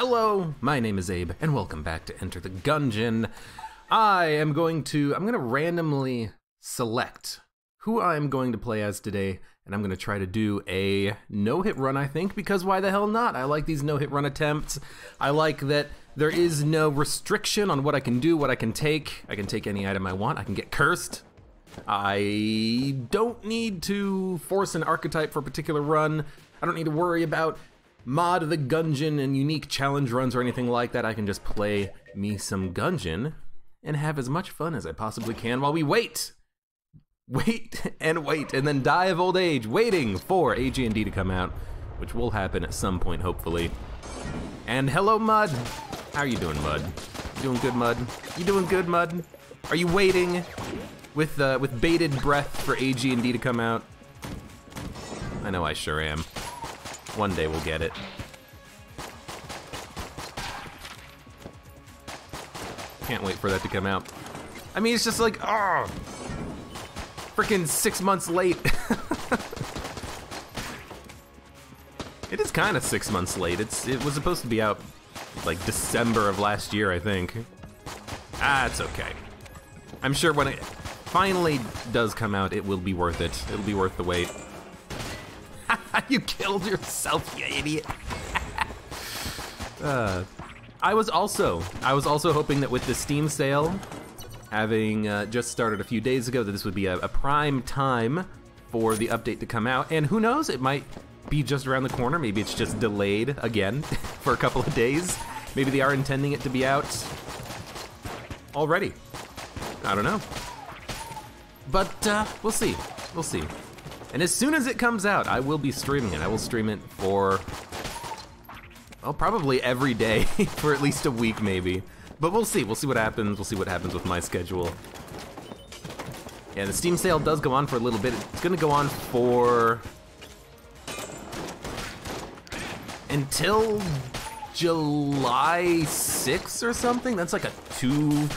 Hello, my name is Abe, and welcome back to Enter the Gungeon. I'm gonna randomly select who I'm going to play as today, and I'm gonna try to do a no-hit run, I think, because why the hell not? I like these no-hit run attempts. I like that there is no restriction on what I can do, what I can take. I can take any item I want. I can get cursed. I don't need to force an archetype for a particular run. I don't need to worry about mod the Gungeon and unique challenge runs or anything like that. I can just play me some Gungeon and have as much fun as I possibly can while we wait and then die of old age waiting for AG&D to come out, which will happen at some point, hopefully. And hello, Mud. How are you doing, Mud? You doing good, Mud? You doing good, Mud? Are you waiting with bated breath for AG&D to come out? I know I sure am. One day we'll get it. Can't wait for that to come out. I mean, it's just like, oh, freaking 6 months late. It is kind of 6 months late. It was supposed to be out like December of last year, I think. It's okay. I'm sure when it finally does come out, it will be worth it. It'll be worth the wait. You killed yourself, you idiot. I was also hoping that with the Steam sale, having just started a few days ago, that this would be a prime time for the update to come out. And who knows, it might be just around the corner. Maybe it's just delayed again for a couple of days. Maybe they are intending it to be out already. I don't know. But we'll see. We'll see. And as soon as it comes out, I will be streaming it. I will stream it for, well, probably every day for at least a week, maybe. But we'll see. We'll see what happens. We'll see what happens with my schedule. Yeah, the Steam sale does go on for a little bit. It's going to go on for until July 6th or something. That's like a two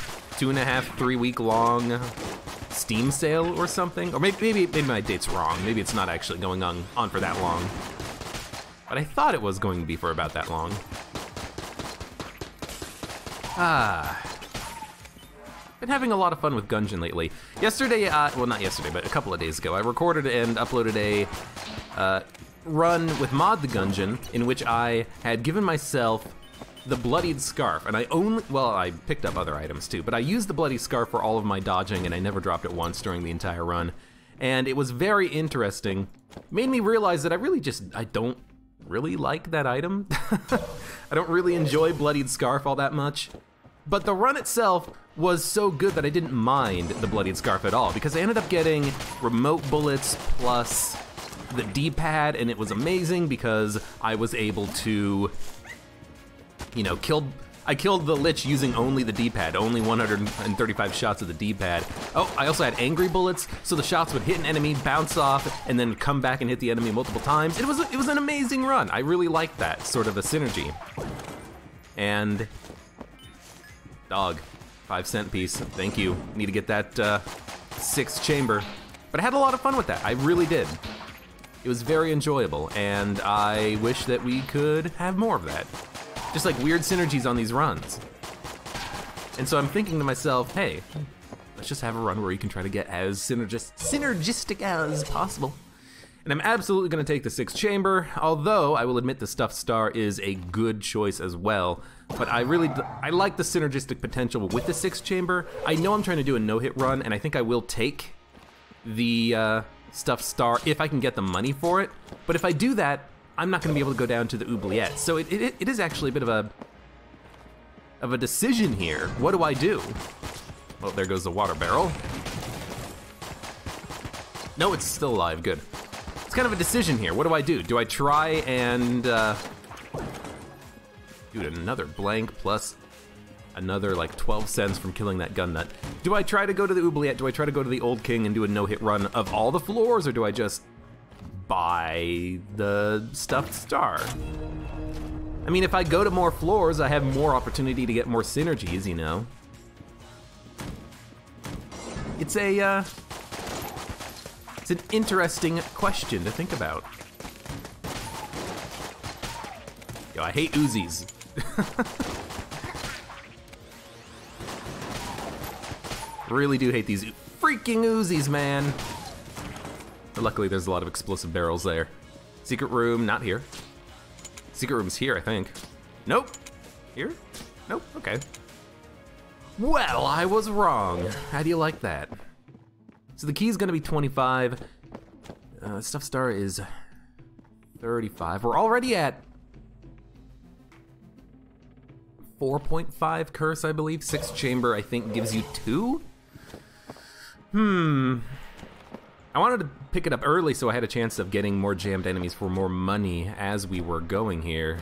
and a half, 3 week long Steam sale or something. Or maybe my date's wrong. Maybe it's not actually going on for that long. But I thought it was going to be for about that long. Been having a lot of fun with Gungeon lately. Yesterday, well, not yesterday, but a couple of days ago, I recorded and uploaded a run with Mod the Gungeon, in which I had given myself the bloodied scarf, and I picked up other items too, but I used the bloody scarf for all of my dodging, and I never dropped it once during the entire run. And it was very interesting. Made me realize that I don't really like that item. I don't really enjoy bloodied scarf all that much. But the run itself was so good that I didn't mind the bloodied scarf at all, because I ended up getting remote bullets plus the D-pad, and it was amazing because I was able to, you know, I killed the Lich using only the D-pad, only 135 shots of the D-pad. Oh, I also had angry bullets, so the shots would hit an enemy, bounce off, and then come back and hit the enemy multiple times. It was an amazing run. I really liked that sort of a synergy. And dog, 5-cent piece. Thank you. Need to get that 6th chamber. But I had a lot of fun with that. I really did. It was very enjoyable, and I wish that we could have more of that. Just like weird synergies on these runs. And so I'm thinking to myself, hey, let's just have a run where you can try to get as synergistic as possible. And I'm absolutely gonna take the 6th chamber, although I will admit the stuffed star is a good choice as well. But I like the synergistic potential with the 6th chamber. I know I'm trying to do a no-hit run, and I think I will take the stuffed star if I can get the money for it. But if I do that, I'm not gonna be able to go down to the oubliette. So it is actually a bit of a decision here. What do I do? Well, there goes the water barrel. No, it's still alive, good. It's kind of a decision here. What do I do? Do I try and, dude, another blank plus another like 12 cents from killing that gun nut. Do I try to go to the oubliette? Do I try to go to the Old King and do a no-hit run of all the floors, or do I just buy the stuffed star? I mean, if I go to more floors, I have more opportunity to get more synergies, you know? It's an interesting question to think about. Yo, I hate Uzis. Really do hate these freaking Uzis, man. But luckily, there's a lot of explosive barrels there. Secret room, not here. Secret room's here, I think. Nope. Here? Nope, okay. Well, I was wrong. How do you like that? So the key's gonna be 25. Stuff star is 35. We're already at 4.5 curse, I believe. 6th chamber, I think, gives you 2? I wanted to pick it up early so I had a chance of getting more jammed enemies for more money as we were going here.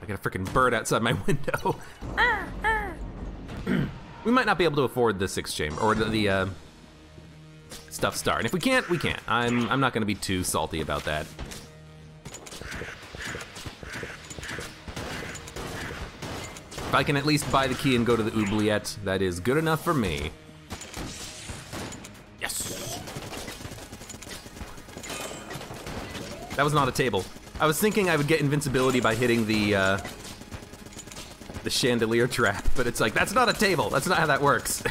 I got a freaking bird outside my window. We might not be able to afford the 6th chamber, or the stuff star. And if we can't, we can't. I'm not gonna be too salty about that. If I can at least buy the key and go to the oubliette, that is good enough for me. Yes! That was not a table. I was thinking I would get invincibility by hitting the chandelier trap, but it's like, that's not a table. That's not how that works.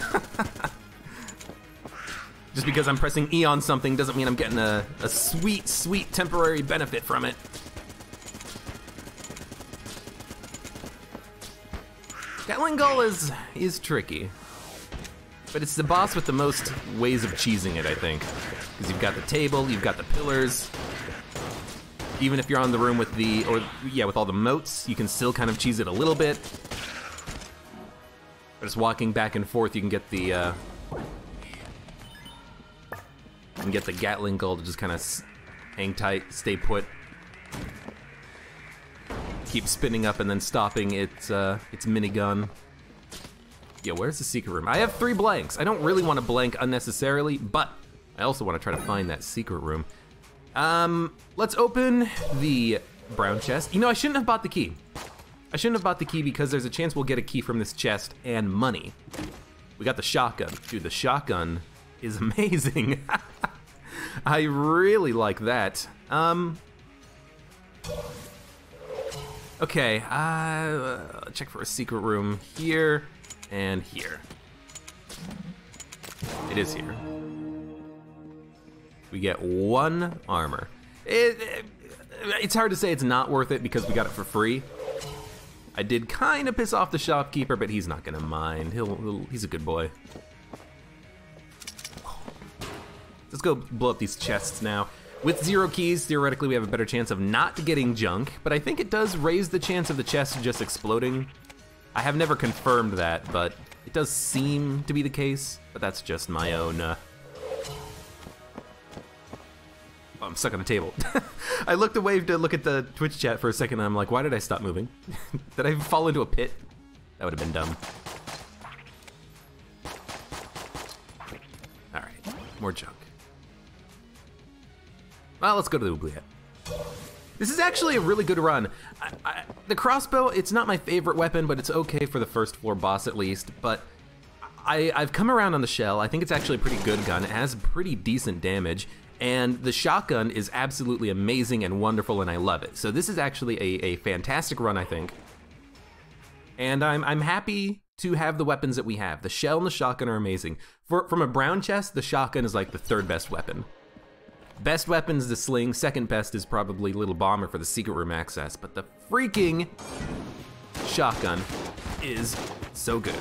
Just because I'm pressing E on something doesn't mean I'm getting a sweet, sweet temporary benefit from it. Gatling Gull is tricky, but it's the boss with the most ways of cheesing it, I think. Because you've got the table, you've got the pillars. Even if you're on the room with with all the moats, you can still kind of cheese it a little bit. But just walking back and forth, you can get the Gatling Gull to just kind of hang tight, stay put. Keep spinning up and then stopping its minigun. Yeah, where's the secret room? I have 3 blanks. I don't really want to blank unnecessarily, but I also want to try to find that secret room. Let's open the brown chest. You know, I shouldn't have bought the key. I shouldn't have bought the key because there's a chance we'll get a key from this chest and money. We got the shotgun. Dude, the shotgun is amazing. I really like that. Okay, check for a secret room here and here. It is here. We get 1 armor. It's hard to say it's not worth it because we got it for free. I did kind of piss off the shopkeeper, but he's not gonna mind. He's a good boy. Let's go blow up these chests now. With 0 keys, theoretically we have a better chance of not getting junk, but I think it does raise the chance of the chest just exploding. I have never confirmed that, but it does seem to be the case, but that's just my own, Oh, I'm stuck on a table. I looked away to look at the Twitch chat for a second and I'm like, why did I stop moving? Did I fall into a pit? That would have been dumb. All right, more junk. Well, let's go to the oubliette. This is actually a really good run. The crossbow, it's not my favorite weapon, but it's okay for the first floor boss at least. But I've come around on the shell. I think it's actually a pretty good gun. It has pretty decent damage. And the shotgun is absolutely amazing and wonderful, and I love it. So this is actually a fantastic run, I think. And I'm happy to have the weapons that we have. The shell and the shotgun are amazing. From a brown chest, the shotgun is like the 3rd best weapon. Best weapon is the sling, 2nd best is probably Little Bomber for the secret room access, but the freaking shotgun is so good.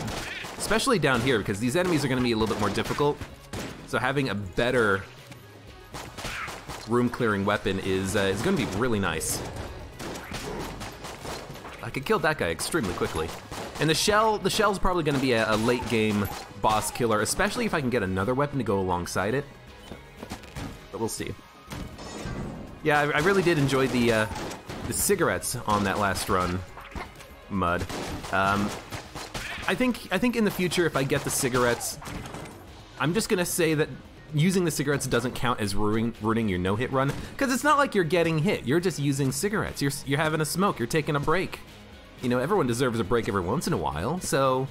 Especially down here, because these enemies are gonna be a little bit more difficult, so having a better room clearing weapon is gonna be really nice. I could kill that guy extremely quickly. And the shell's probably gonna be a late game boss killer, especially if I can get another weapon to go alongside it. But we'll see. Yeah, I really did enjoy the cigarettes on that last run, Mud. I think in the future, if I get the cigarettes, I'm just gonna say that using the cigarettes doesn't count as ruining your no-hit run, because it's not like you're getting hit. You're just using cigarettes. You're having a smoke. You're taking a break. You know, everyone deserves a break every once in a while. So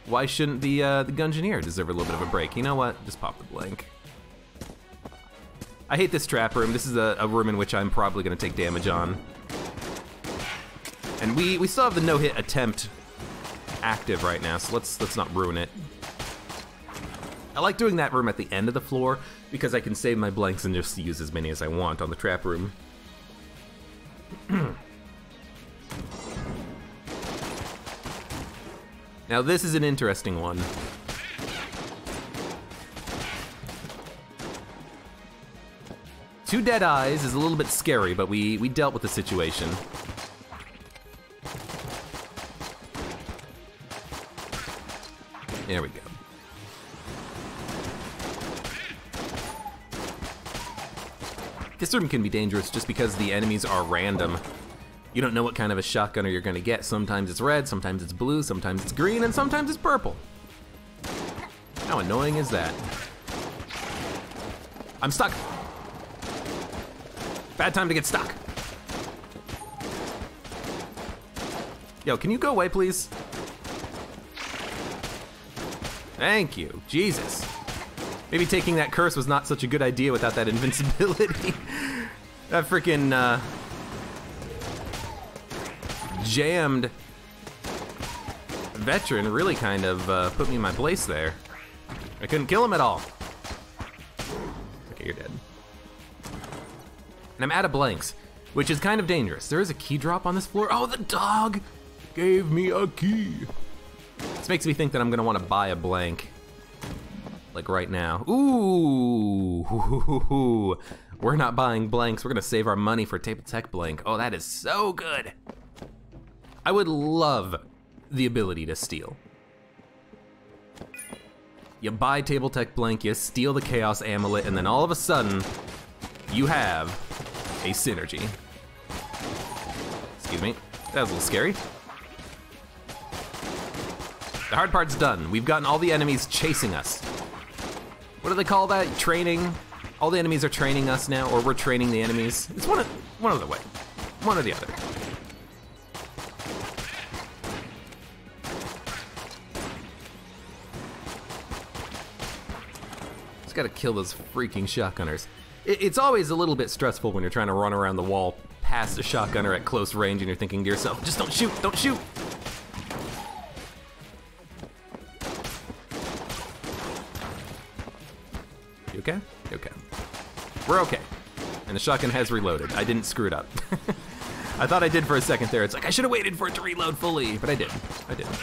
why shouldn't the Gungeoneer deserve a little bit of a break? You know what? Just pop the blank. I hate this trap room. This is a room in which I'm probably gonna take damage on. And we still have the no-hit attempt active right now, so let's not ruin it. I like doing that room at the end of the floor because I can save my blanks and just use as many as I want on the trap room. Now this is an interesting one. Two dead eyes is a little bit scary, but we dealt with the situation. There we go. This room can be dangerous just because the enemies are random. You don't know what kind of a shotgunner you're gonna get. Sometimes it's red, sometimes it's blue, sometimes it's green, and sometimes it's purple. How annoying is that? I'm stuck. Bad time to get stuck. Yo, can you go away, please? Thank you, Jesus. Maybe taking that curse was not such a good idea without that invincibility. That freaking jammed veteran really kind of put me in my place there. I couldn't kill him at all. Okay, you're dead. And I'm out of blanks, which is kind of dangerous. There is a key drop on this floor. Oh, the dog gave me a key. This makes me think that I'm gonna wanna buy a blank. Like right now. Ooh, we're not buying blanks. We're gonna save our money for Table Tech blank. Oh, that is so good. I would love the ability to steal. You buy Table Tech blank, you steal the Chaos Amulet, and then all of a sudden, you have a synergy. Excuse me, that was a little scary. The hard part's done. We've gotten all the enemies chasing us. What do they call that? Training? All the enemies are training us now, or we're training the enemies. It's one of the way. One or the other. Just gotta kill those freaking shotgunners. It's always a little bit stressful when you're trying to run around the wall past a shotgunner at close range and you're thinking to yourself, just don't shoot, don't shoot! You okay? You okay. We're okay. And the shotgun has reloaded. I didn't screw it up. I thought I did for a second there. It's like, I should have waited for it to reload fully, but I didn't. I didn't.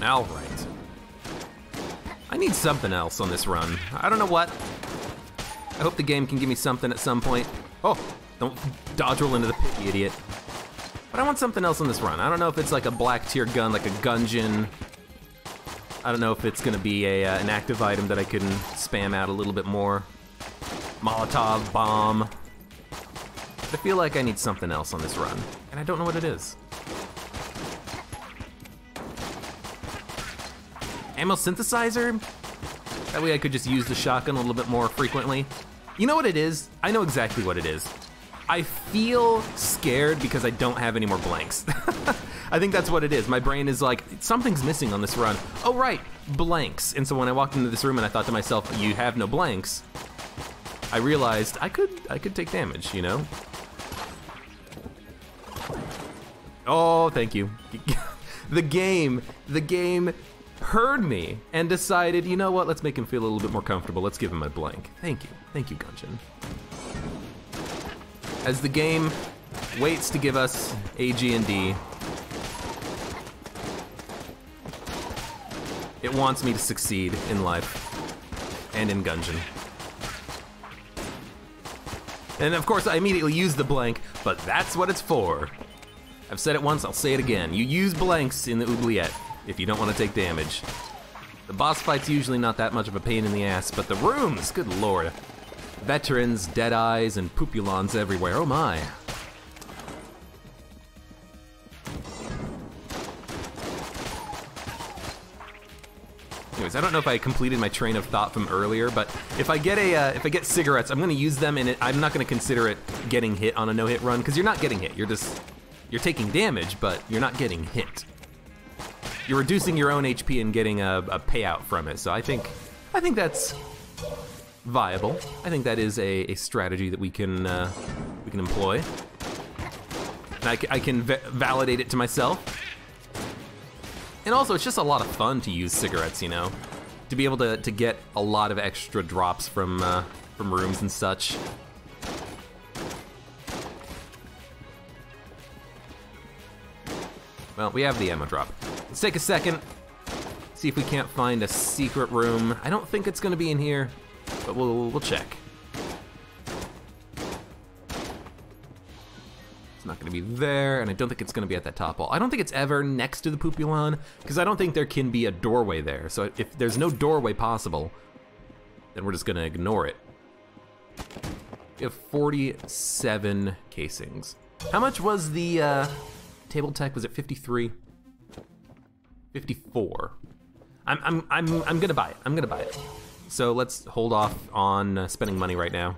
All right. I need something else on this run. I don't know what. I hope the game can give me something at some point. Oh, don't dodge roll into the pit, you idiot. But I want something else on this run. I don't know if it's like a black tier gun, like a Gungeon. I don't know if it's gonna be an active item that I can spam out a little bit more. Molotov, bomb. But I feel like I need something else on this run, and I don't know what it is. Ammo synthesizer? That way I could just use the shotgun a little bit more frequently. You know what it is? I know exactly what it is. I feel scared because I don't have any more blanks. I think that's what it is. My brain is like, something's missing on this run. Oh right, blanks. And so when I walked into this room and I thought to myself, you have no blanks, I realized I could take damage, you know? Oh, thank you. The game heard me and decided, you know what, let's make him feel a little bit more comfortable. Let's give him a blank. Thank you, Gungeon. As the game waits to give us AG&D, it wants me to succeed in life and in Gungeon. And of course I immediately use the blank, but that's what it's for. I've said it once, I'll say it again. You use blanks in the oubliette if you don't want to take damage. The boss fight's usually not that much of a pain in the ass, but the rooms, good lord. Veterans, dead eyes, and poopulons everywhere, oh my. Anyways, I don't know if I completed my train of thought from earlier, but if I get cigarettes, I'm gonna use them, and I'm not gonna consider it getting hit on a no-hit run, because you're not getting hit. You're taking damage, but you're not getting hit. You're reducing your own HP and getting a payout from it. So I think that's viable. I think that is a strategy that we can employ. And I can validate it to myself. And also, it's just a lot of fun to use cigarettes, you know? To be able to get a lot of extra drops from rooms and such. Well, we have the ammo drop. Let's take a second, see if we can't find a secret room. I don't think it's gonna be in here, but we'll check. It's not gonna be there, and I don't think it's gonna be at that top wall. I don't think it's ever next to the Poupulon, because I don't think there can be a doorway there. So if there's no doorway possible, then we're just gonna ignore it. We have 47 casings. How much was the table tech? Was it 53? 54. I'm gonna buy it. I'm gonna buy it. So let's hold off on spending money right now.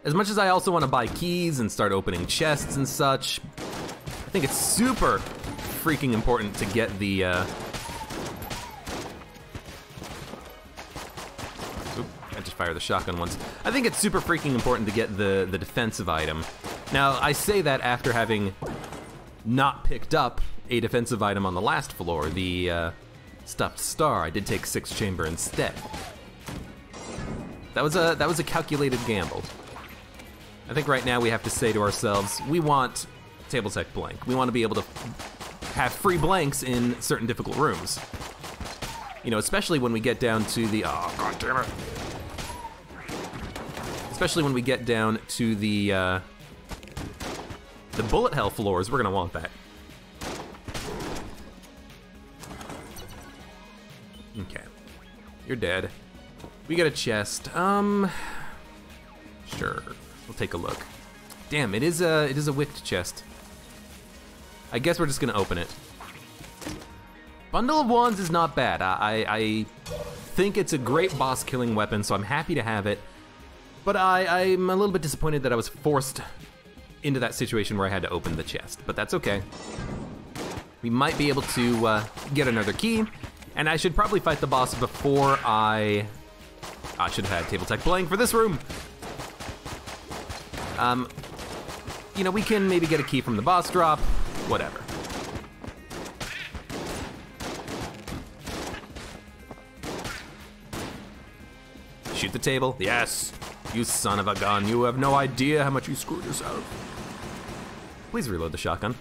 As much as I also want to buy keys and start opening chests and such, I think it's super freaking important to get the, Oop, I just fired the shotgun once. I think it's super freaking important to get the defensive item. Now, I say that after having not picked up a defensive item on the last floor, the stuffed star. I did take 6 chamber instead. That was a calculated gamble. I think right now we have to say to ourselves, we want table tech blank. We want to be able to have free blanks in certain difficult rooms. You know, especially when we get down to the, oh god damn it. Especially when we get down to the bullet hell floors, we're gonna want that. Okay, you're dead. We got a chest. Sure. We'll take a look. Damn, it is a wicked chest. I guess we're just gonna open it. Bundle of Wands is not bad. I think it's a great boss killing weapon, so I'm happy to have it. But I'm a little bit disappointed that I was forced into that situation where I had to open the chest, but that's okay. We might be able to get another key, and I should probably fight the boss before I should have had table tech blank for this room. You know, we can maybe get a key from the boss drop, whatever. Shoot the table, yes. You son of a gun, you have no idea how much you screwed yourself. Please reload the shotgun.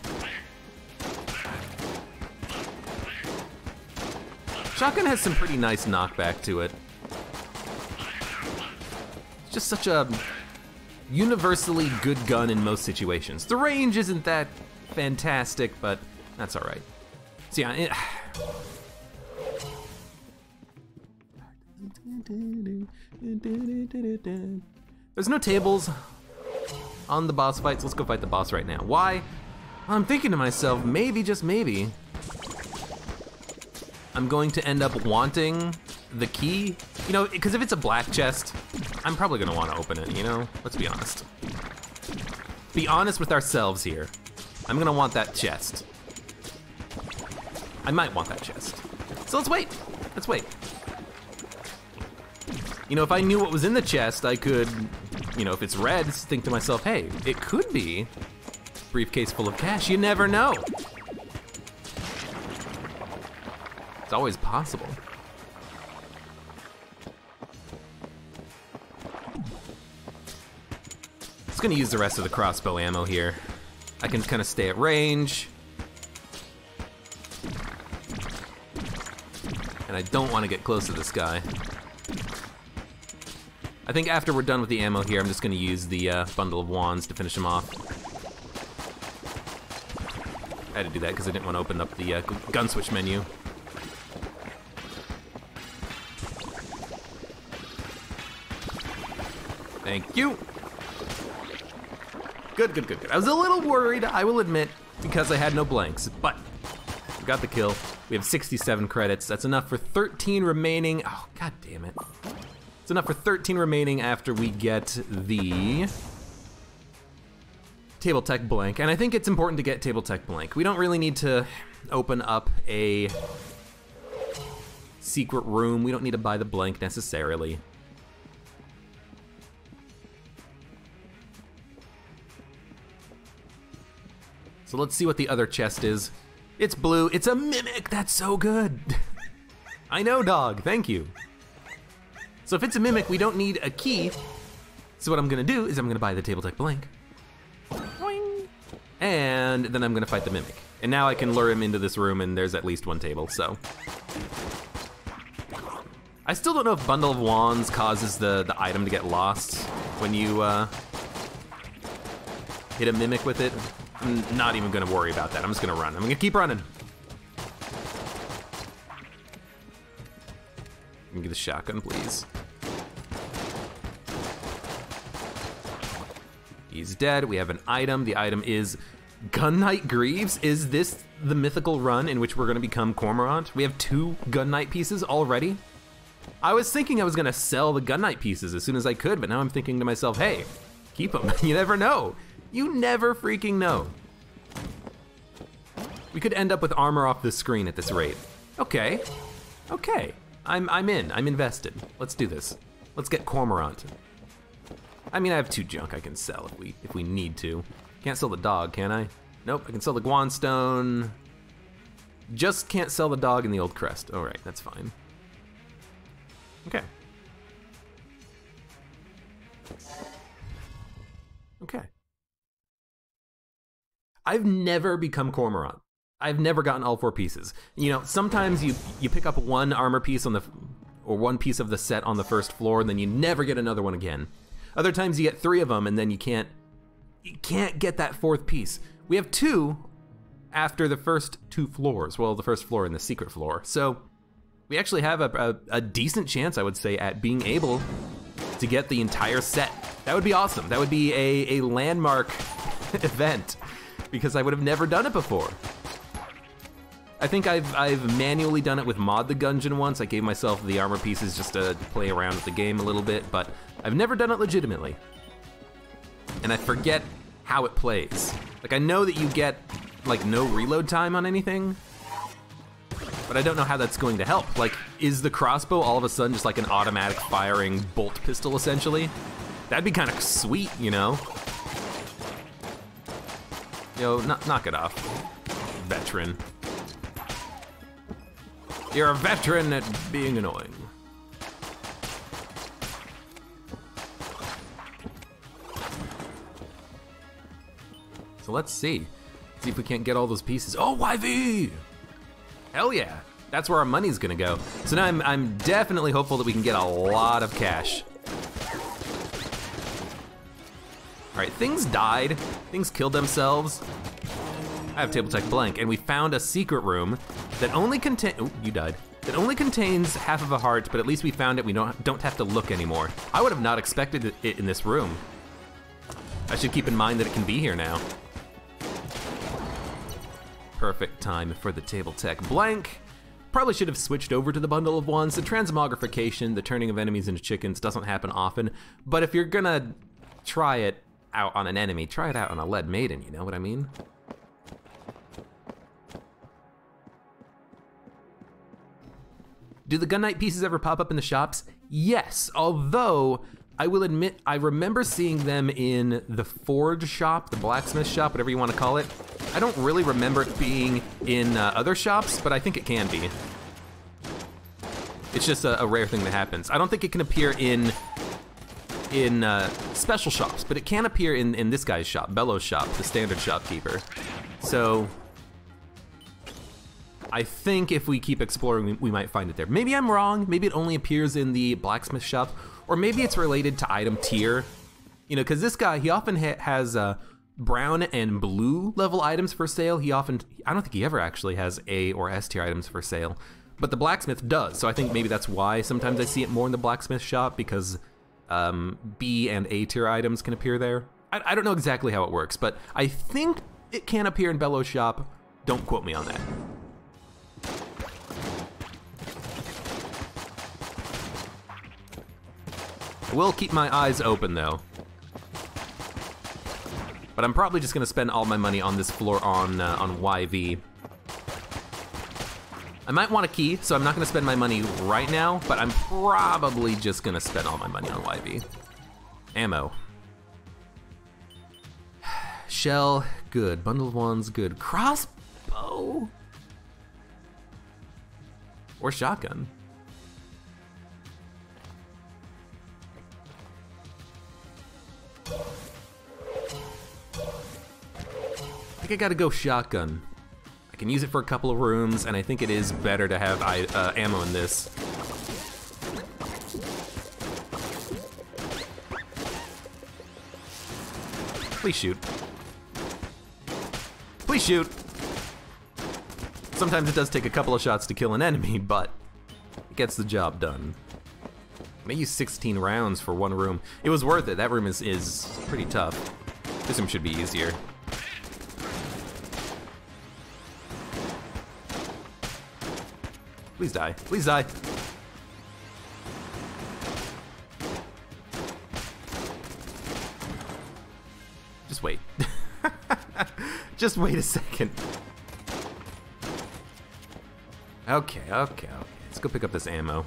Shotgun has some pretty nice knockback to it. It's just such a universally good gun in most situations. The range isn't that fantastic, but that's all right. So yeah, there's no tables on the boss fights. Let's go fight the boss right now. Why? I'm thinking to myself, maybe, just maybe, I'm going to end up wanting the key. You know, because if it's a black chest, I'm probably gonna want to open it, you know? Let's be honest. Be honest with ourselves here. I'm gonna want that chest. I might want that chest. So let's wait. Let's wait. You know, if I knew what was in the chest, I could, you know, if it's red, think to myself, hey, it could be a briefcase full of cash. You never know. It's always possible. Just gonna use the rest of the crossbow ammo here. I can kind of stay at range. And I don't want to get close to this guy. I think after we're done with the ammo here, I'm just gonna use the bundle of wands to finish him off. I had to do that because I didn't want to open up the gun switch menu. Thank you. Good, good, good, good. I was a little worried, I will admit, because I had no blanks, but we got the kill. We have 67 credits. That's enough for 13 remaining. Oh, god damn it. It's enough for 13 remaining after we get the table tech blank, and I think it's important to get table tech blank. We don't really need to open up a secret room. We don't need to buy the blank necessarily. So let's see what the other chest is. It's blue. It's a mimic. That's so good. I know, dog. Thank you. So if it's a mimic, we don't need a key. So what I'm gonna do is I'm gonna buy the table tech blank. Boing. And then I'm gonna fight the mimic. And now I can lure him into this room and there's at least one table, so. I still don't know if Bundle of Wands causes the item to get lost when you hit a mimic with it. I'm not even gonna worry about that. I'm just gonna run. I'm gonna keep running. Give me the shotgun, please. He's dead. We have an item. The item is Gun Knight Greaves. Is this the mythical run in which we're gonna become Cormorant? We have 2 Gun Knight pieces already. I was thinking I was gonna sell the Gun Knight pieces as soon as I could, but now I'm thinking to myself, hey, keep them. You never know. You never freaking know. We could end up with armor off the screen at this rate. Okay, okay. I'm in, I'm invested. Let's do this. Let's get Cormorant. I mean, I have 2 junk I can sell if we need to. Can't sell the dog, can I? Nope, I can sell the Guanstone. Just can't sell the dog and the old crest. All right, that's fine. Okay. Okay. I've never become Cormorant. I've never gotten all 4 pieces. You know, sometimes you pick up 1 armor piece or 1 piece of the set on the first floor, and then you never get another one again. Other times you get 3 of them, and then you can't get that 4th piece. We have 2 after the first 2 floors. Well, the first floor and the secret floor. So we actually have a decent chance, I would say, at being able to get the entire set. That would be awesome. That would be a landmark event, because I would have never done it before. I think I've manually done it with Mod the Gungeon once. I gave myself the armor pieces just to play around with the game a little bit, but I've never done it legitimately. And I forget how it plays. Like, I know that you get, like, no reload time on anything, but I don't know how that's going to help. Like, is the crossbow all of a sudden just like an automatic firing bolt pistol, essentially? That'd be kind of sweet, you know? Yo, knock it off, veteran. You're a veteran at being annoying. So let's see. See if we can't get all those pieces. Oh, YV! Hell yeah. That's where our money's gonna go. So now I'm definitely hopeful that we can get a lot of cash. All right, things died. Things killed themselves. I have table tech blank, and we found a secret room that only oh, you died. That only contains half of a heart, but at least we found it. We don't have to look anymore. I would have not expected it in this room. I should keep in mind that it can be here now. Perfect time for the table tech blank. Probably should have switched over to the Bundle of Wands. The transmogrification, the turning of enemies into chickens, doesn't happen often, but if you're gonna try it out on an enemy, try it out on a lead maiden, you know what I mean? Do the Gun Knight pieces ever pop up in the shops? Yes, although I will admit I remember seeing them in the forge shop, the blacksmith shop, whatever you want to call it. I don't really remember it being in other shops, but I think it can be. It's just a rare thing that happens. I don't think it can appear in special shops, but it can appear in this guy's shop, Bellows' shop, the standard shopkeeper. So I think if we keep exploring, we might find it there. Maybe I'm wrong. Maybe it only appears in the blacksmith shop, or maybe it's related to item tier. You know, because this guy, he often has brown and blue level items for sale. I don't think he ever actually has A or S tier items for sale, but the blacksmith does. So I think maybe that's why sometimes I see it more in the blacksmith shop, because B and A tier items can appear there. I don't know exactly how it works, but I think it can appear in Bellows' shop. Don't quote me on that. I will keep my eyes open though. But I'm probably just gonna spend all my money on this floor on YV. I might want a key, so I'm not gonna spend my money right now, but I'm probably just gonna spend all my money on YV. Ammo. Shell, good. Bundle of wands, good. Crossbow? Or shotgun. I think I gotta go shotgun. I can use it for a couple of rooms, and I think it is better to have ammo in this. Please shoot. Please shoot. Sometimes it does take a couple of shots to kill an enemy, but it gets the job done. I use 16 rounds for one room. It was worth it. That room is pretty tough. This room should be easier. Please die. Please die. Just wait. Just wait a second. Okay. Let's go pick up this ammo.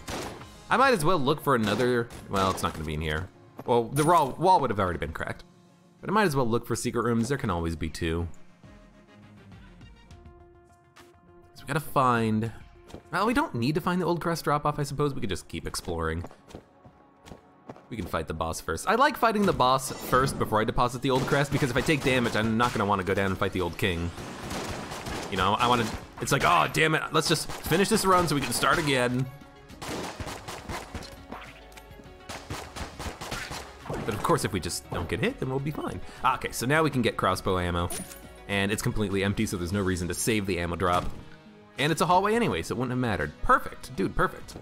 I might as well look for another, well, it's not gonna be in here. Well, the wall would have already been cracked. But I might as well look for secret rooms. There can always be two. So we gotta find, well, we don't need to find the old crest drop-off, I suppose. We could just keep exploring. We can fight the boss first. I like fighting the boss first before I deposit the old crest, because if I take damage, I'm not gonna wanna go down and fight the old king. You know, I wanna, it's like, oh, damn it, let's just finish this run so we can start again. But of course, if we just don't get hit, then we'll be fine. Okay, so now we can get crossbow ammo, and it's completely empty, so there's no reason to save the ammo drop. And it's a hallway anyway, so it wouldn't have mattered. Perfect, dude, perfect.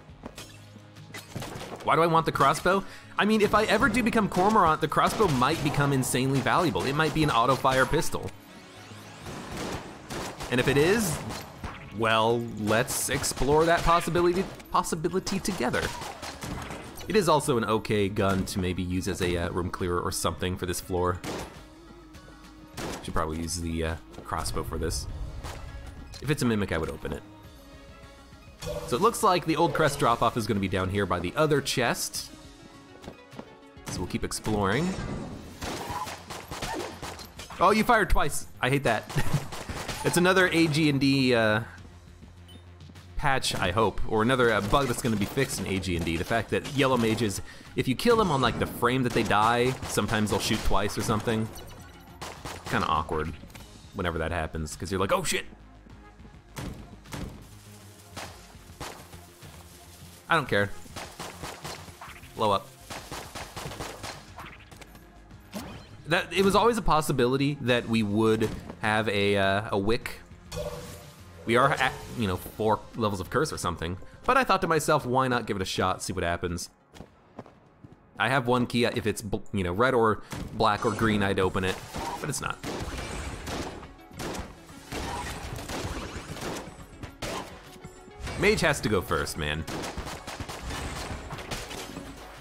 Why do I want the crossbow? I mean, if I ever do become Cormorant, the crossbow might become insanely valuable. It might be an auto-fire pistol. And if it is, well, let's explore that possibility together. It is also an okay gun to maybe use as a room clearer or something for this floor. Should probably use the crossbow for this. If it's a mimic, I would open it. So it looks like the old crest drop-off is gonna be down here by the other chest. So we'll keep exploring. Oh, you fired twice. I hate that. It's another AG&D patch, I hope, or another bug that's gonna be fixed in AG&D. The fact that yellow mages, if you kill them on like the frame that they die, sometimes they'll shoot twice or something. Kinda awkward whenever that happens, because you're like, oh shit. I don't care. Blow up. It was always a possibility that we would have a wick. We are at, 4 levels of curse or something. But I thought to myself, why not give it a shot, see what happens. I have one key. If it's red or black or green, I'd open it, but it's not. Mage has to go first, man.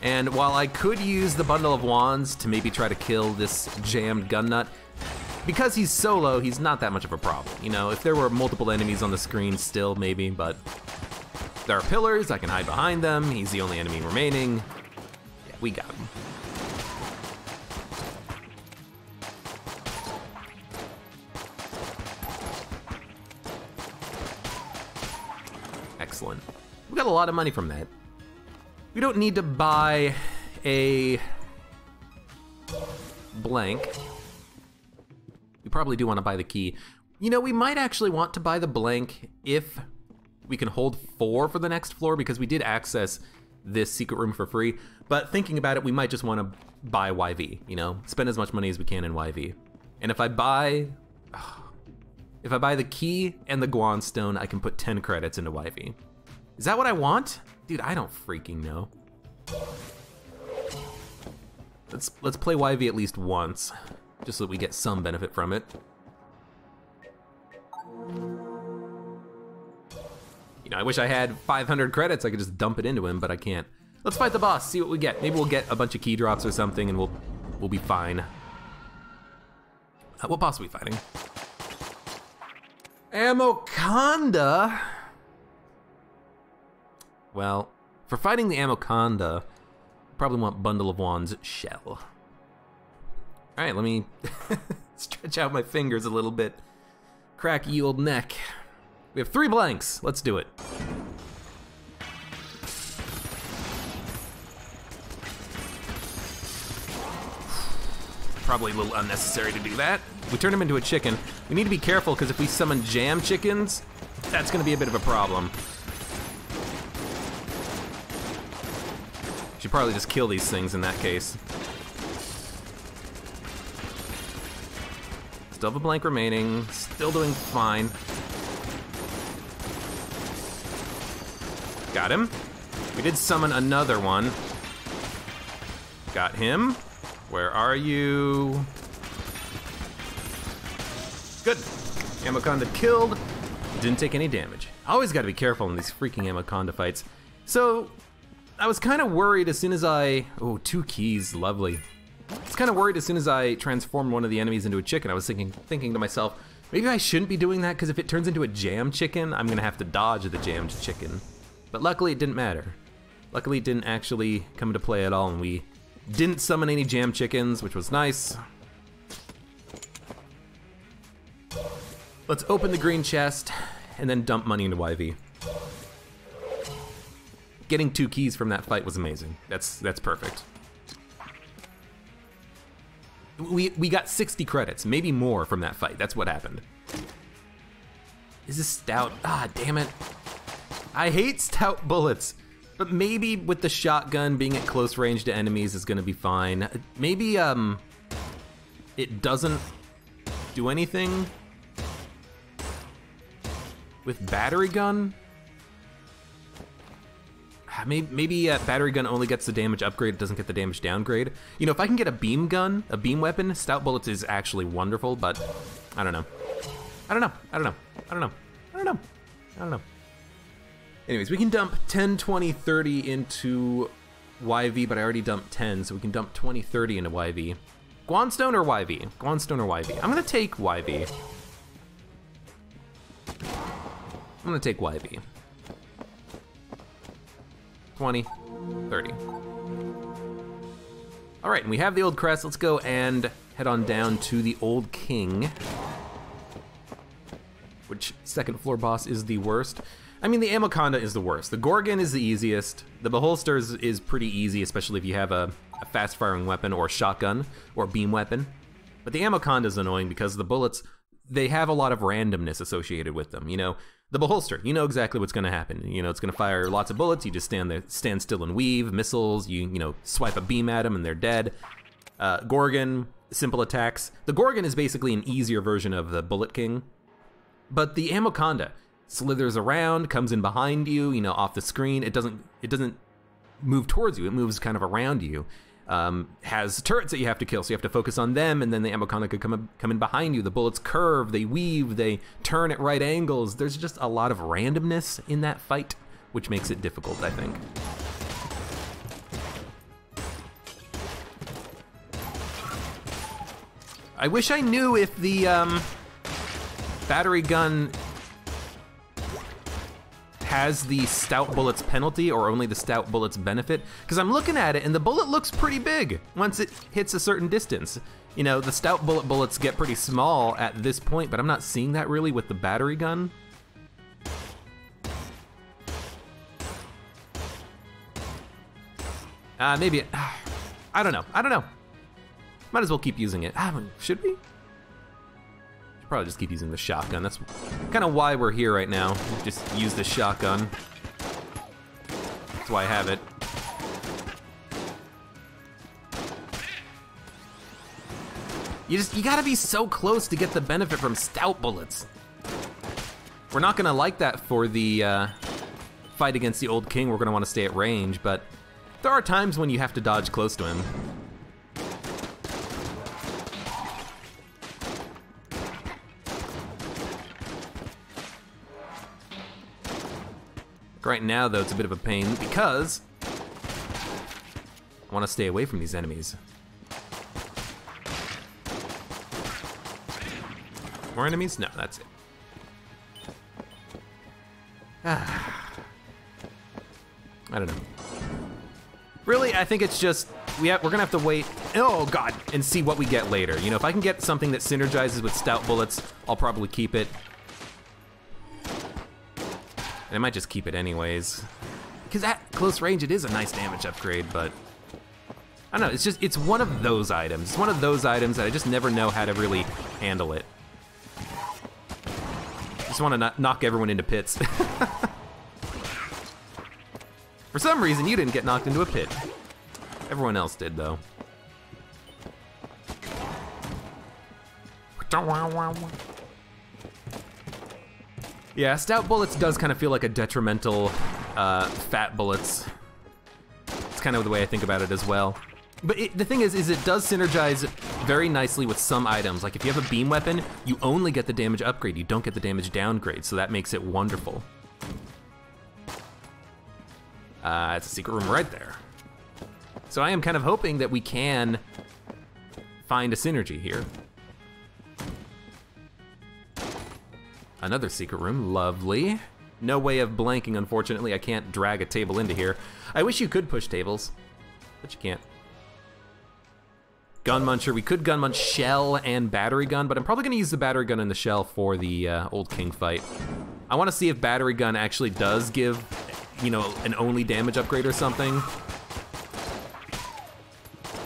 And while I could use the bundle of wands to maybe try to kill this jammed gun nut, because he's solo, he's not that much of a problem. If there were multiple enemies on the screen, still maybe, but there are pillars, I can hide behind them, he's the only enemy remaining. Yeah, we got him. Excellent. We got a lot of money from that. We don't need to buy a blank. We probably do want to buy the key. We might actually want to buy the blank if we can hold 4 for the next floor, because we did access this secret room for free. But thinking about it, we might just want to buy YV, spend as much money as we can in YV. And if I buy the key and the Guan stone, I can put 10 credits into YV. Is that what I want? Dude, I don't freaking know. Let's play YV at least once, just so that we get some benefit from it. I wish I had 500 credits, I could just dump it into him, but I can't. Let's fight the boss, see what we get. Maybe we'll get a bunch of key drops or something and we'll be fine. What boss are we fighting? Amoconda? Well, for fighting the AbeClancy, probably want Bundle of Wands Shell. All right, let me stretch out my fingers a little bit. Crack ye old neck. We have 3 blanks. Let's do it. Probably a little unnecessary to do that. We turned him into a chicken. We need to be careful because if we summon jam chickens, that's gonna be a bit of a problem. Should probably just kill these things in that case. Still have a blank remaining, still doing fine. Got him. We did summon another one. Got him. Where are you? Good. AbeClancy killed. Didn't take any damage. Always gotta be careful in these freaking AbeClancy fights. So, I was kind of worried as soon as oh, 2 keys, lovely. I was kind of worried as soon as I transformed one of the enemies into a chicken. I was thinking to myself, maybe I shouldn't be doing that because if it turns into a jam chicken, I'm gonna have to dodge the jammed chicken. But luckily it didn't matter. Luckily it didn't actually come into play at all and we didn't summon any jam chickens, which was nice. Let's open the green chest and then dump money into YV. Getting 2 keys from that fight was amazing. That's perfect. We got 60 credits, maybe more from that fight. That's what happened. Is this stout? Ah, damn it. I hate stout bullets, but maybe with the shotgun being at close range to enemies is gonna be fine. Maybe it doesn't do anything with battery gun? Maybe battery gun only gets the damage upgrade, it doesn't get the damage downgrade. You know, if I can get a beam gun, a beam weapon, stout bullets is actually wonderful, but I don't know. I don't know. Anyways, we can dump 10, 20, 30 into YV, but I already dumped 10, so we can dump 20, 30 into YV. Guanstone or YV? Guanstone or YV? I'm gonna take YV. I'm gonna take YV. 20, 30. All right, and we have the old crest. Let's go and head on down to the Old King. Which second floor boss is the worst? I mean, the AbeClancy is the worst. The Gorgon is the easiest. The Beholster is pretty easy, especially if you have a fast-firing weapon or shotgun or beam weapon. But the AbeClancy is annoying because the bullets, they have a lot of randomness associated with them. You know, the Beholster, you know exactly what's gonna happen. You know, it's gonna fire lots of bullets. You just stand still and weave. Missiles, you know, swipe a beam at them and they're dead. Gorgon, simple attacks. The Gorgon is basically an easier version of the Bullet King. But the AbeClancy slithers around, comes in behind you, you know, off the screen. It doesn't move towards you. It moves kind of around you. Has turrets that you have to kill, so you have to focus on them, and then the AbeClancy could come in behind you. The bullets curve, they weave, they turn at right angles. There's just a lot of randomness in that fight, which makes it difficult, I think. I wish I knew if the battery gun has the stout bullets penalty or only the stout bullets benefit, because I'm looking at it and the bullet looks pretty big once it hits a certain distance. You know, the stout bullets get pretty small at this point, but I'm not seeing that really with the battery gun. Maybe, I don't know. Might as well keep using it. Should we? Probably just keep using the shotgun. That's kind of why we're here right now. Just use the shotgun. That's why I have it. You gotta be so close to get the benefit from stout bullets. We're not gonna like that for the fight against the Old King. We're gonna wanna stay at range, but there are times when you have to dodge close to him. Right now, though, it's a bit of a pain because I want to stay away from these enemies. More enemies? No, that's it. I don't know. Really, I think it's just, we're gonna have to wait, oh god, and see what we get later. You know, if I can get something that synergizes with stout bullets, I'll probably keep it. And I might just keep it anyways. Because at close range, it is a nice damage upgrade, but I don't know, it's one of those items. It's one of those items that I just never know how to really handle it. Just want to knock everyone into pits. For some reason, you didn't get knocked into a pit. Everyone else did, though. Yeah, stout bullets does kind of feel like a detrimental fat bullets. It's kind of the way I think about it as well. But the thing is it does synergize very nicely with some items. Like if you have a beam weapon, you only get the damage upgrade. You don't get the damage downgrade, so that makes it wonderful. It's a secret room right there. So I am kind of hoping that we can find a synergy here. Another secret room, lovely. No way of blanking, unfortunately. I can't drag a table into here. I wish you could push tables, but you can't. Gun muncher, we could gun munch shell and battery gun, but I'm probably gonna use the battery gun and the shell for the old king fight. I wanna see if battery gun actually does give, you know, an only damage upgrade or something.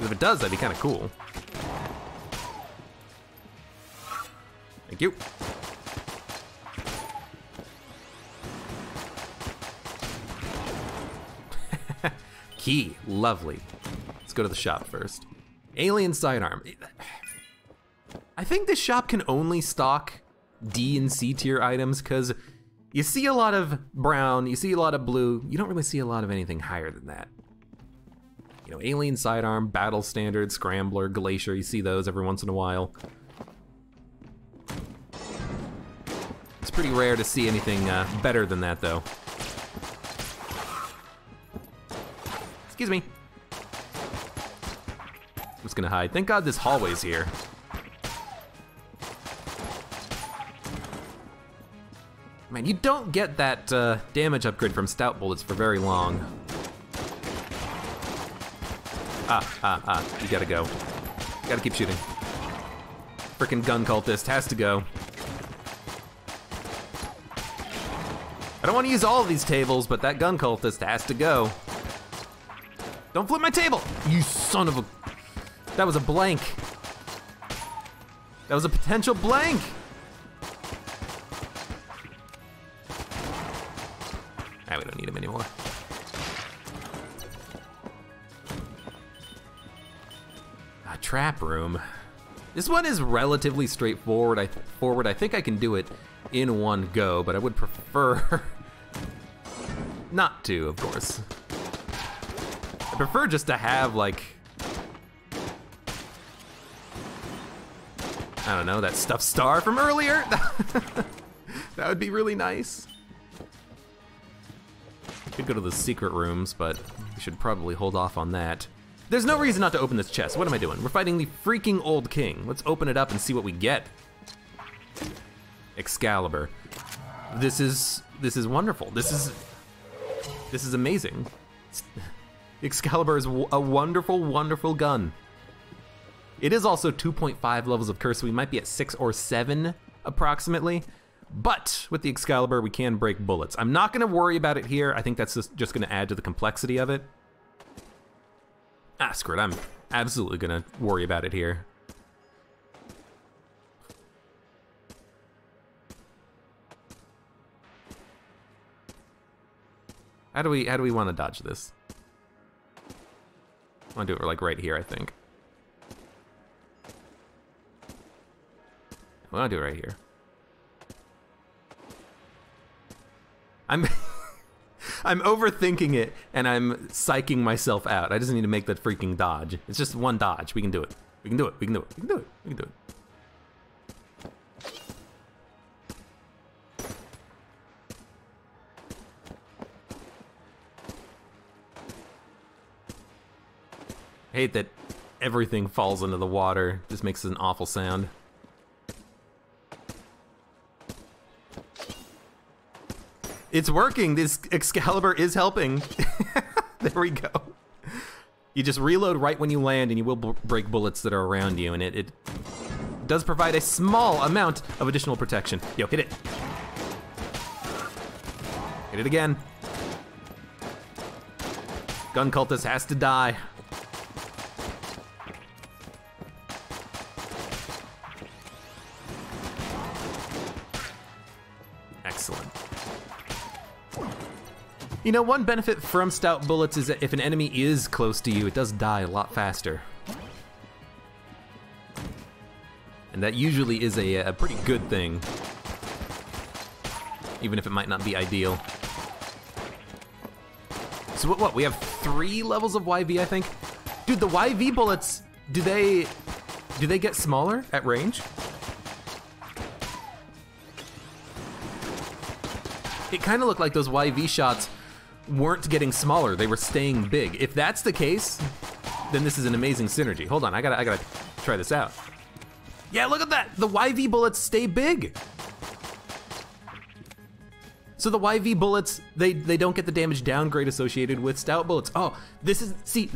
If it does, that'd be kinda cool. Thank you. Key, lovely. Let's go to the shop first. Alien sidearm. I think this shop can only stock D and C tier items because you see a lot of brown, you see a lot of blue, you don't really see a lot of anything higher than that. You know, alien sidearm, battle standard, scrambler, glacier, you see those every once in a while. It's pretty rare to see anything better than that though. Excuse me. I'm just gonna hide. Thank God this hallway's here. Man, you don't get that damage upgrade from stout bullets for very long. You gotta go. Gotta keep shooting. Frickin' gun cultist has to go. I don't want to use all of these tables, but that gun cultist has to go. Don't flip my table! You son of a... That was a blank. That was a potential blank! Ah, we don't need him anymore. A trap room. This one is relatively straightforward. I think I can do it in one go, but I would prefer not to, of course. I prefer just to have, like, I don't know, that stuffed star from earlier. That would be really nice. Could go to the secret rooms, but we should probably hold off on that. There's no reason not to open this chest. What am I doing? We're fighting the freaking old king. Let's open it up and see what we get. Excalibur. This is wonderful. This is amazing. Excalibur is a wonderful, wonderful gun. It is also 2.5 levels of curse, so we might be at 6 or 7 approximately. But with the Excalibur, we can break bullets. I'm not gonna worry about it here. I think that's just gonna add to the complexity of it. Ah, screw it, I'm absolutely gonna worry about it here. How do we want to dodge this? I want to do it like right here, I think. I want to do it right here. I'm overthinking it, and I'm psyching myself out. I just need to make that freaking dodge. It's just one dodge. We can do it. We can do it. We can do it. We can do it. We can do it. I hate that everything falls into the water. Just makes an awful sound. It's working. This Excalibur is helping. There we go. You just reload right when you land, and you will break bullets that are around you, and it does provide a small amount of additional protection. Yo, hit it. Hit it again. Gun cultist has to die. Excellent. You know, one benefit from stout bullets is that if an enemy is close to you, it does die a lot faster. And that usually is a pretty good thing, even if it might not be ideal. So what, we have 3 levels of YV, I think? Dude, the YV bullets, do they get smaller at range? It kind of looked like those YV shots weren't getting smaller, they were staying big. If that's the case, then this is an amazing synergy. Hold on, I gotta try this out. Yeah, look at that, the YV bullets stay big. So the YV bullets, they don't get the damage downgrade associated with stout bullets. Oh, this is the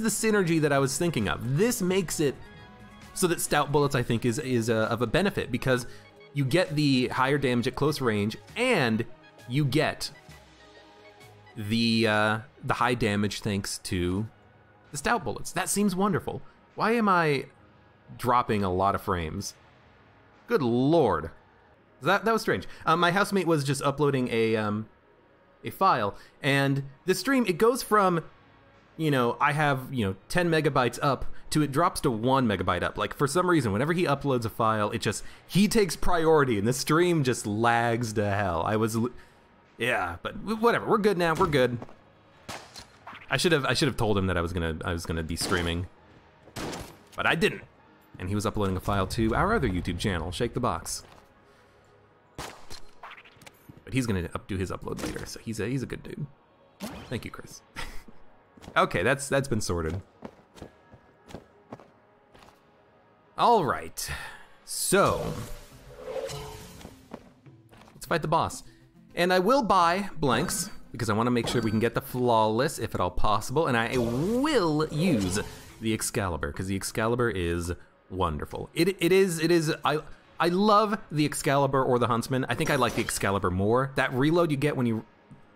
synergy that I was thinking of. This makes it so that stout bullets, I think, is of a benefit, because you get the higher damage at close range, and you get the high damage thanks to the stout bullets. That seems wonderful. Why am I dropping a lot of frames? Good Lord. That was strange. My housemate was just uploading a file, and the stream, it goes from, you know, I have, 10 megabytes up to it drops to 1 megabyte up. Like, for some reason, whenever he uploads a file, he takes priority, and the stream just lags to hell. Yeah, but whatever. We're good now. We're good. I should have told him that I was gonna be streaming, but I didn't. And he was uploading a file to our other YouTube channel, Shake the Box. But he's gonna do his upload later, so he's a good dude. Thank you, Chris. Okay, that's been sorted. All right, so let's fight the boss. And I will buy blanks, because I want to make sure we can get the flawless, if at all possible, and I will use the Excalibur, because the Excalibur is wonderful. It is, I love the Excalibur or the Huntsman. I think I like the Excalibur more. That reload you get when you,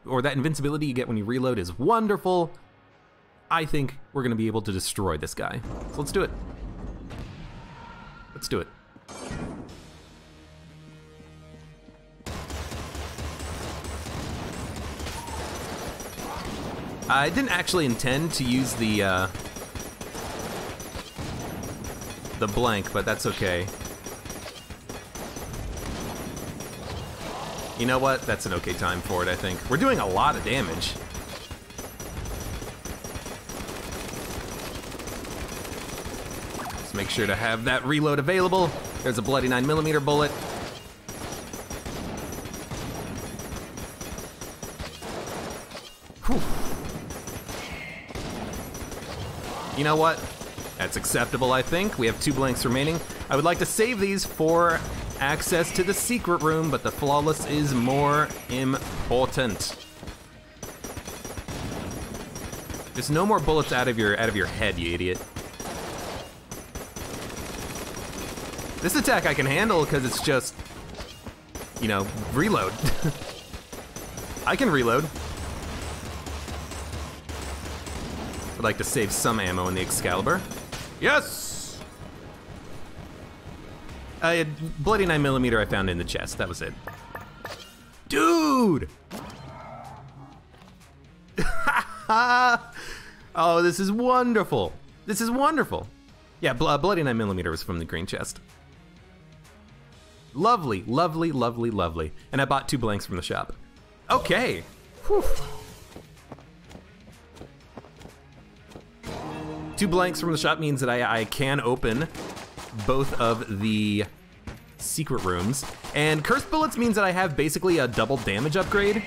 or that invincibility you get when you reload is wonderful. I think we're gonna be able to destroy this guy. So let's do it. Let's do it. I didn't actually intend to use the blank, but that's okay. You know what? That's an okay time for it, I think. We're doing a lot of damage. Just make sure to have that reload available. There's a bloody 9mm bullet. Whew. You know what? That's acceptable, I think. We have 2 blanks remaining. I would like to save these for access to the secret room, but the flawless is more important. There's no more bullets out of your head, you idiot. This attack I can handle because it's just, reload. I can reload. I'd like to save some ammo in the Excalibur. Yes! Bloody 9mm I found in the chest, that was it. Dude! Oh, this is wonderful. This is wonderful. Yeah, bloody 9mm was from the green chest. Lovely, lovely, lovely, lovely. And I bought 2 blanks from the shop. Okay. Whew. 2 blanks from the shop means that I can open both of the secret rooms. And cursed bullets means that I have basically a double damage upgrade.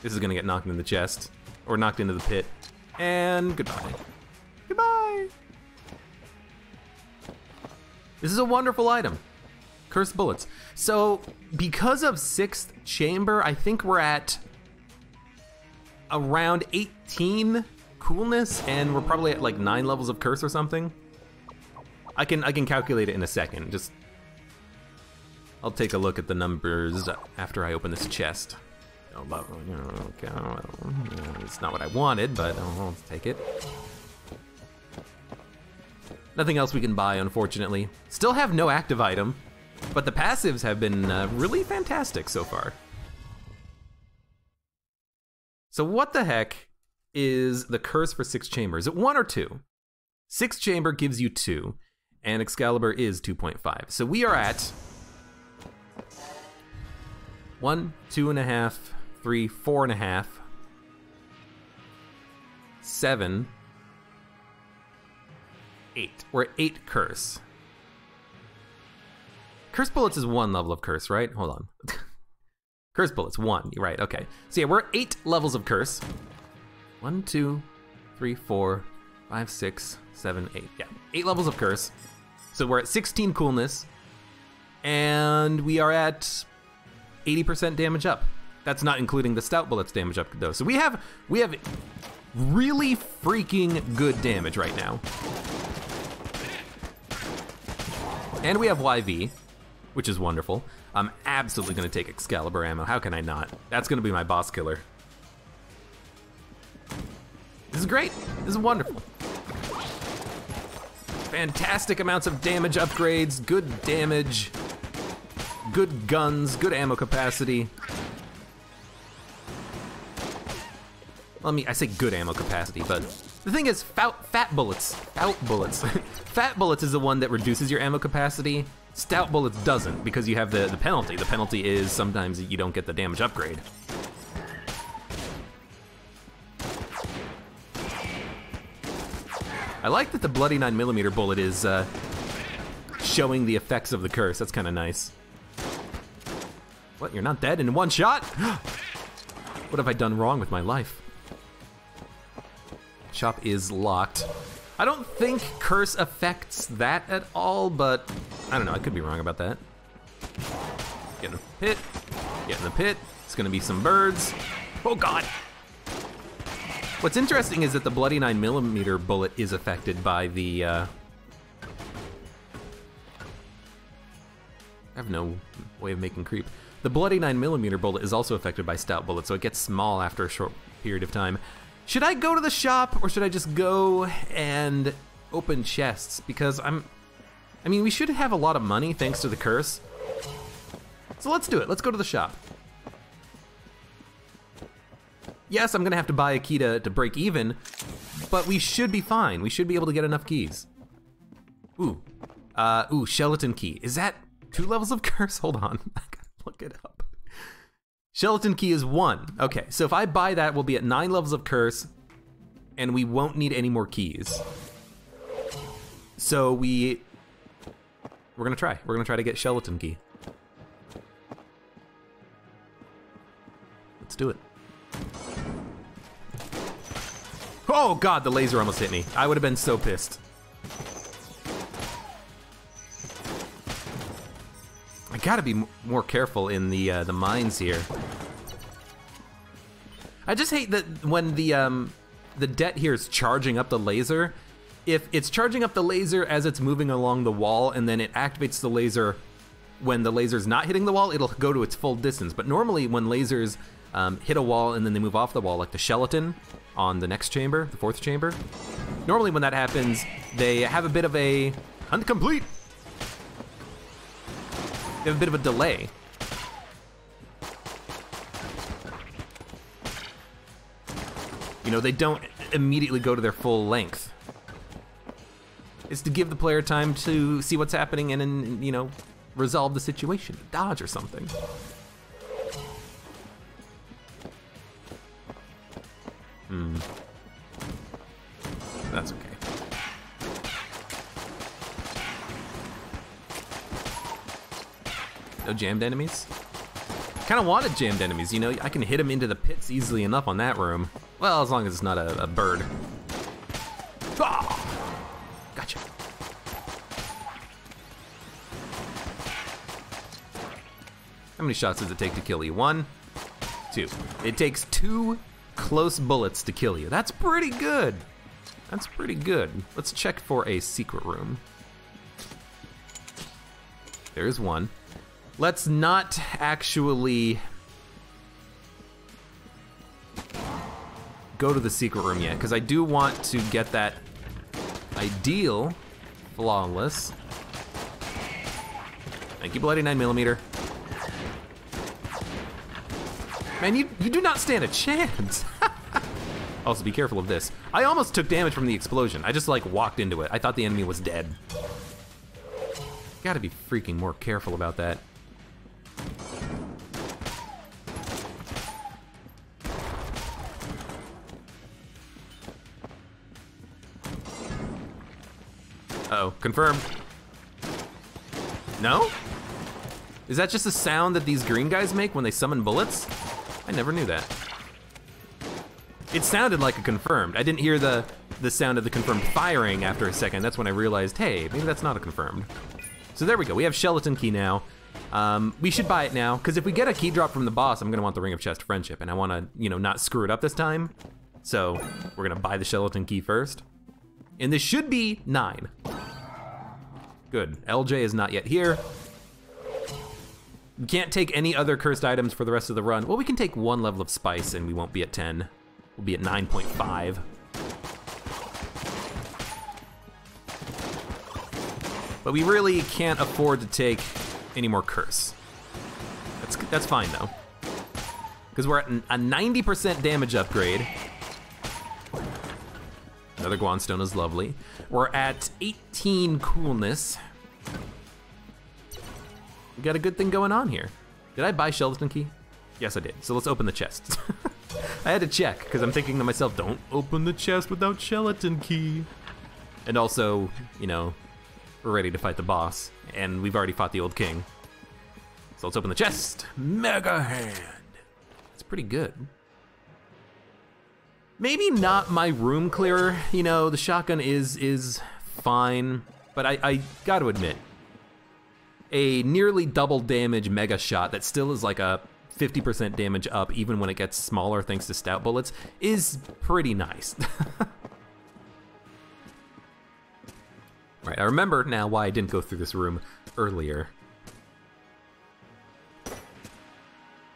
This is gonna get knocked in the chest, or knocked into the pit. And goodbye. Goodbye. This is a wonderful item. Cursed bullets. So, because of 6th chamber, I think we're at around 18 coolness, and we're probably at like 9 levels of curse or something. I can calculate it in a second. Just, I'll take a look at the numbers after I open this chest. Okay, it's not what I wanted, but I'll take it. Nothing else we can buy, unfortunately. Still have no active item, but the passives have been really fantastic so far. So what the heck is the curse for 6 chambers? Is it 1 or 2? 6 chamber gives you 2, and Excalibur is 2.5. So we are at 1, 2.5, 3, 4.5, 7, 8. We're at 8 curse. Curse bullets is 1 level of curse, right? Hold on. Curse bullets, 1, right, okay. So yeah, we're at 8 levels of curse. 1, 2, 3, 4, 5, 6, 7, 8. Yeah, 8 levels of curse. So we're at 16 coolness, and we are at 80% damage up. That's not including the stout bullets damage up though. So we have really freaking good damage right now. And we have YV, which is wonderful. I'm absolutely gonna take Excalibur ammo. How can I not? That's gonna be my boss killer. This is great. This is wonderful. Fantastic amounts of damage upgrades, good damage, good guns, good ammo capacity. I say good ammo capacity, but the thing is, fat bullets. Fat bullets is the one that reduces your ammo capacity. Stout bullets doesn't, because you have the penalty. The penalty is sometimes you don't get the damage upgrade. I like that the bloody 9mm bullet is showing the effects of the curse. That's kind of nice. What, you're not dead in 1 shot? What have I done wrong with my life? Shop is locked. I don't think curse affects that at all, but I don't know, I could be wrong about that. Get in the pit, get in the pit. It's gonna be some birds. Oh God. What's interesting is that the bloody 9mm bullet is affected by the, I have no way of making creep. The bloody 9mm bullet is also affected by stout bullets, so it gets small after a short period of time. Should I go to the shop, or should I just go and open chests? Because I mean, we should have a lot of money thanks to the curse. So let's do it, let's go to the shop. Yes, I'm gonna have to buy a key to break even, but we should be fine. We should be able to get enough keys. Ooh, Skeleton key. Is that 2 levels of curse? Hold on, I gotta look it up. Skeleton key is 1. Okay, so if I buy that, we'll be at 9 levels of curse, and we won't need any more keys. So we're gonna try. We're gonna try to get Skeleton key. Let's do it. Oh God, the laser almost hit me. I would have been so pissed. I gotta be more careful in the mines here. I just hate that when the det here is charging up the laser. If it's charging up the laser as it's moving along the wall, and then it activates the laser when the laser's not hitting the wall, it'll go to its full distance. But normally when lasers hit a wall and then they move off the wall, like the skeleton on the next chamber, the 4th chamber, normally when that happens, they have a bit of a incomplete. They have a bit of a delay. You know, they don't immediately go to their full length. It's to give the player time to see what's happening and you know, resolve the situation, dodge or something. That's okay. No jammed enemies? Kind of wanted jammed enemies, you know? I can hit them into the pits easily enough on that room. Well, as long as it's not a bird. Ah! Gotcha. How many shots does it take to kill you? 1, 2. It takes 2 close bullets to kill you. That's pretty good. That's pretty good. Let's check for a secret room. There's one. Let's not actually go to the secret room yet, because I do want to get that ideal flawless. Thank you, bloody 9mm. Man, you do not stand a chance. Also, be careful of this. I almost took damage from the explosion. I just like walked into it. I thought the enemy was dead. Gotta be freaking more careful about that. Uh-oh, confirmed. No? Is that just a sound that these green guys make when they summon bullets? I never knew that. It sounded like a confirmed. I didn't hear the sound of the confirmed firing after a second. That's when I realized, hey, maybe that's not a confirmed. So there we go, we have Skeleton Key now. We should buy it now, because if we get a key drop from the boss, I'm gonna want the Ring of Chest Friendship, and I wanna, you know, not screw it up this time. So we're gonna buy the Skeleton Key first. And this should be 9. Good, LJ is not yet here. We can't take any other cursed items for the rest of the run. Well, we can take 1 level of spice and we won't be at 10. We'll be at 9.5. But we really can't afford to take any more curse. That's fine though. Because we're at a 90% damage upgrade. Another Guanstone is lovely. We're at 18 coolness. We got a good thing going on here. Did I buy Skeleton Key? Yes, I did. So let's open the chest. I had to check, because I'm thinking to myself, don't open the chest without Skeleton Key. And also, you know, we're ready to fight the boss, and we've already fought the old king. So let's open the chest. Mega Hand. It's pretty good. Maybe not my room clearer. You know, the shotgun is fine, but I gotta admit, a nearly double damage mega shot that still is like a 50% damage up even when it gets smaller thanks to stout bullets is pretty nice. Right, I remember now why I didn't go through this room earlier.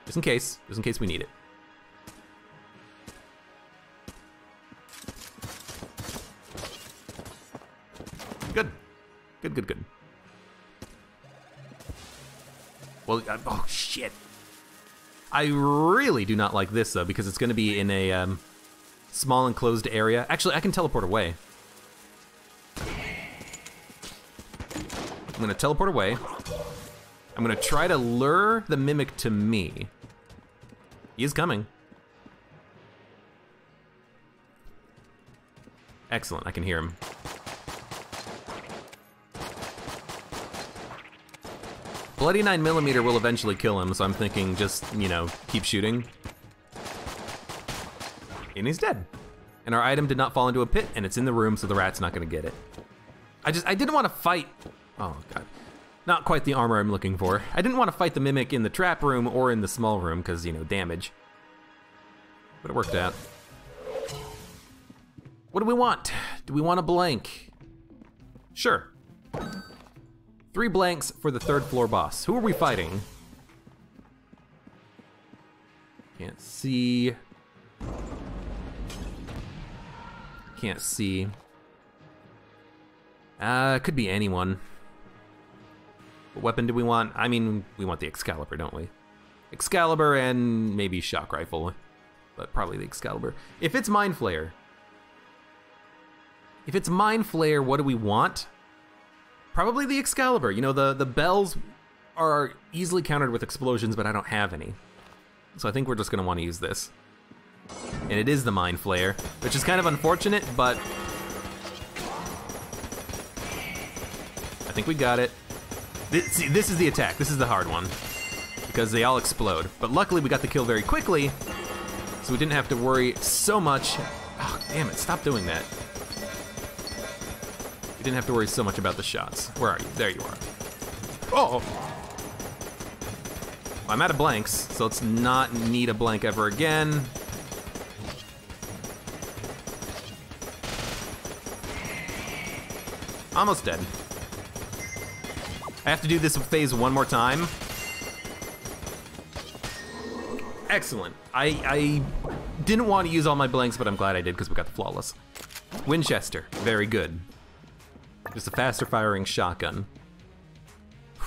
Just in case we need it. Good. Good. Well, oh shit. I really do not like this though, because it's gonna be in a small enclosed area. Actually, I can teleport away. I'm gonna teleport away. I'm gonna try to lure the Mimic to me. He is coming. Excellent, I can hear him. Bloody 9mm will eventually kill him, so I'm thinking just, you know, keep shooting. And he's dead. And our item did not fall into a pit, and it's in the room, so the rat's not gonna get it. I didn't want to fight. Oh god. Not quite the armor I'm looking for. I didn't want to fight the Mimic in the trap room or in the small room, because, you know, damage. But it worked out. What do we want? Do we want a blank? Sure. 3 blanks for the 3rd floor boss. Who are we fighting? Can't see. Can't see. Could be anyone. What weapon do we want? I mean, we want the Excalibur, don't we? Excalibur and maybe Shock Rifle, but probably the Excalibur. If it's Mind Flayer, what do we want? Probably the Excalibur. You know, the bells are easily countered with explosions, but I don't have any. So I think we're just gonna want to use this. And it is the Mind Flayer, which is kind of unfortunate, but I think we got it. See, this is the attack. This is the hard one, because they all explode. But luckily we got the kill very quickly, so we didn't have to worry so much. Oh, damn it, stop doing that. We didn't have to worry so much about the shots. Where are you? There you are. Oh! Well, I'm out of blanks, so let's not need a blank ever again. Almost dead. I have to do this phase one more time. Excellent. I didn't want to use all my blanks, but I'm glad I did because we got the flawless. Winchester, very good. Just a faster firing shotgun.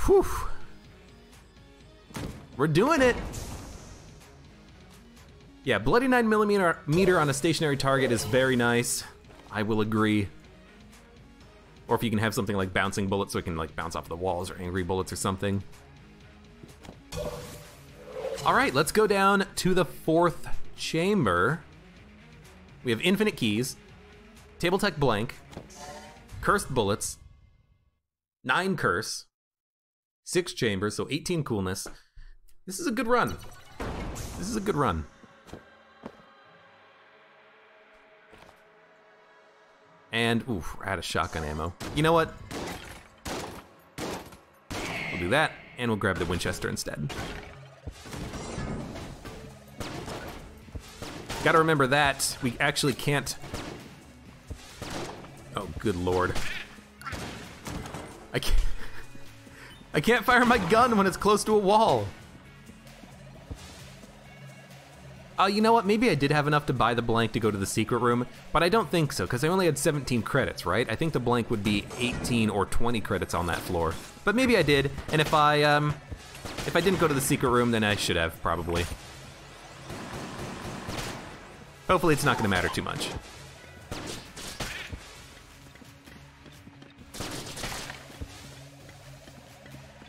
Whew. We're doing it. Yeah, bloody 9mm on a stationary target is very nice. I will agree. Or if you can have something like bouncing bullets so it can like bounce off the walls, or angry bullets or something. All right, let's go down to the 4th chamber. We have infinite keys, table tech blank, cursed bullets, 9 curse, 6 chambers, so 18 coolness. This is a good run. This is a good run. And, ooh, we're out of shotgun ammo. You know what? We'll do that, and we'll grab the Winchester instead. Gotta remember that we actually can't... Oh, good lord. I can't fire my gun when it's close to a wall. You know what? Maybe I did have enough to buy the blank to go to the secret room, but I don't think so, because I only had 17 credits, right? I think the blank would be 18 or 20 credits on that floor. But maybe I did, and if I didn't go to the secret room, then I should have, probably. Hopefully it's not gonna matter too much.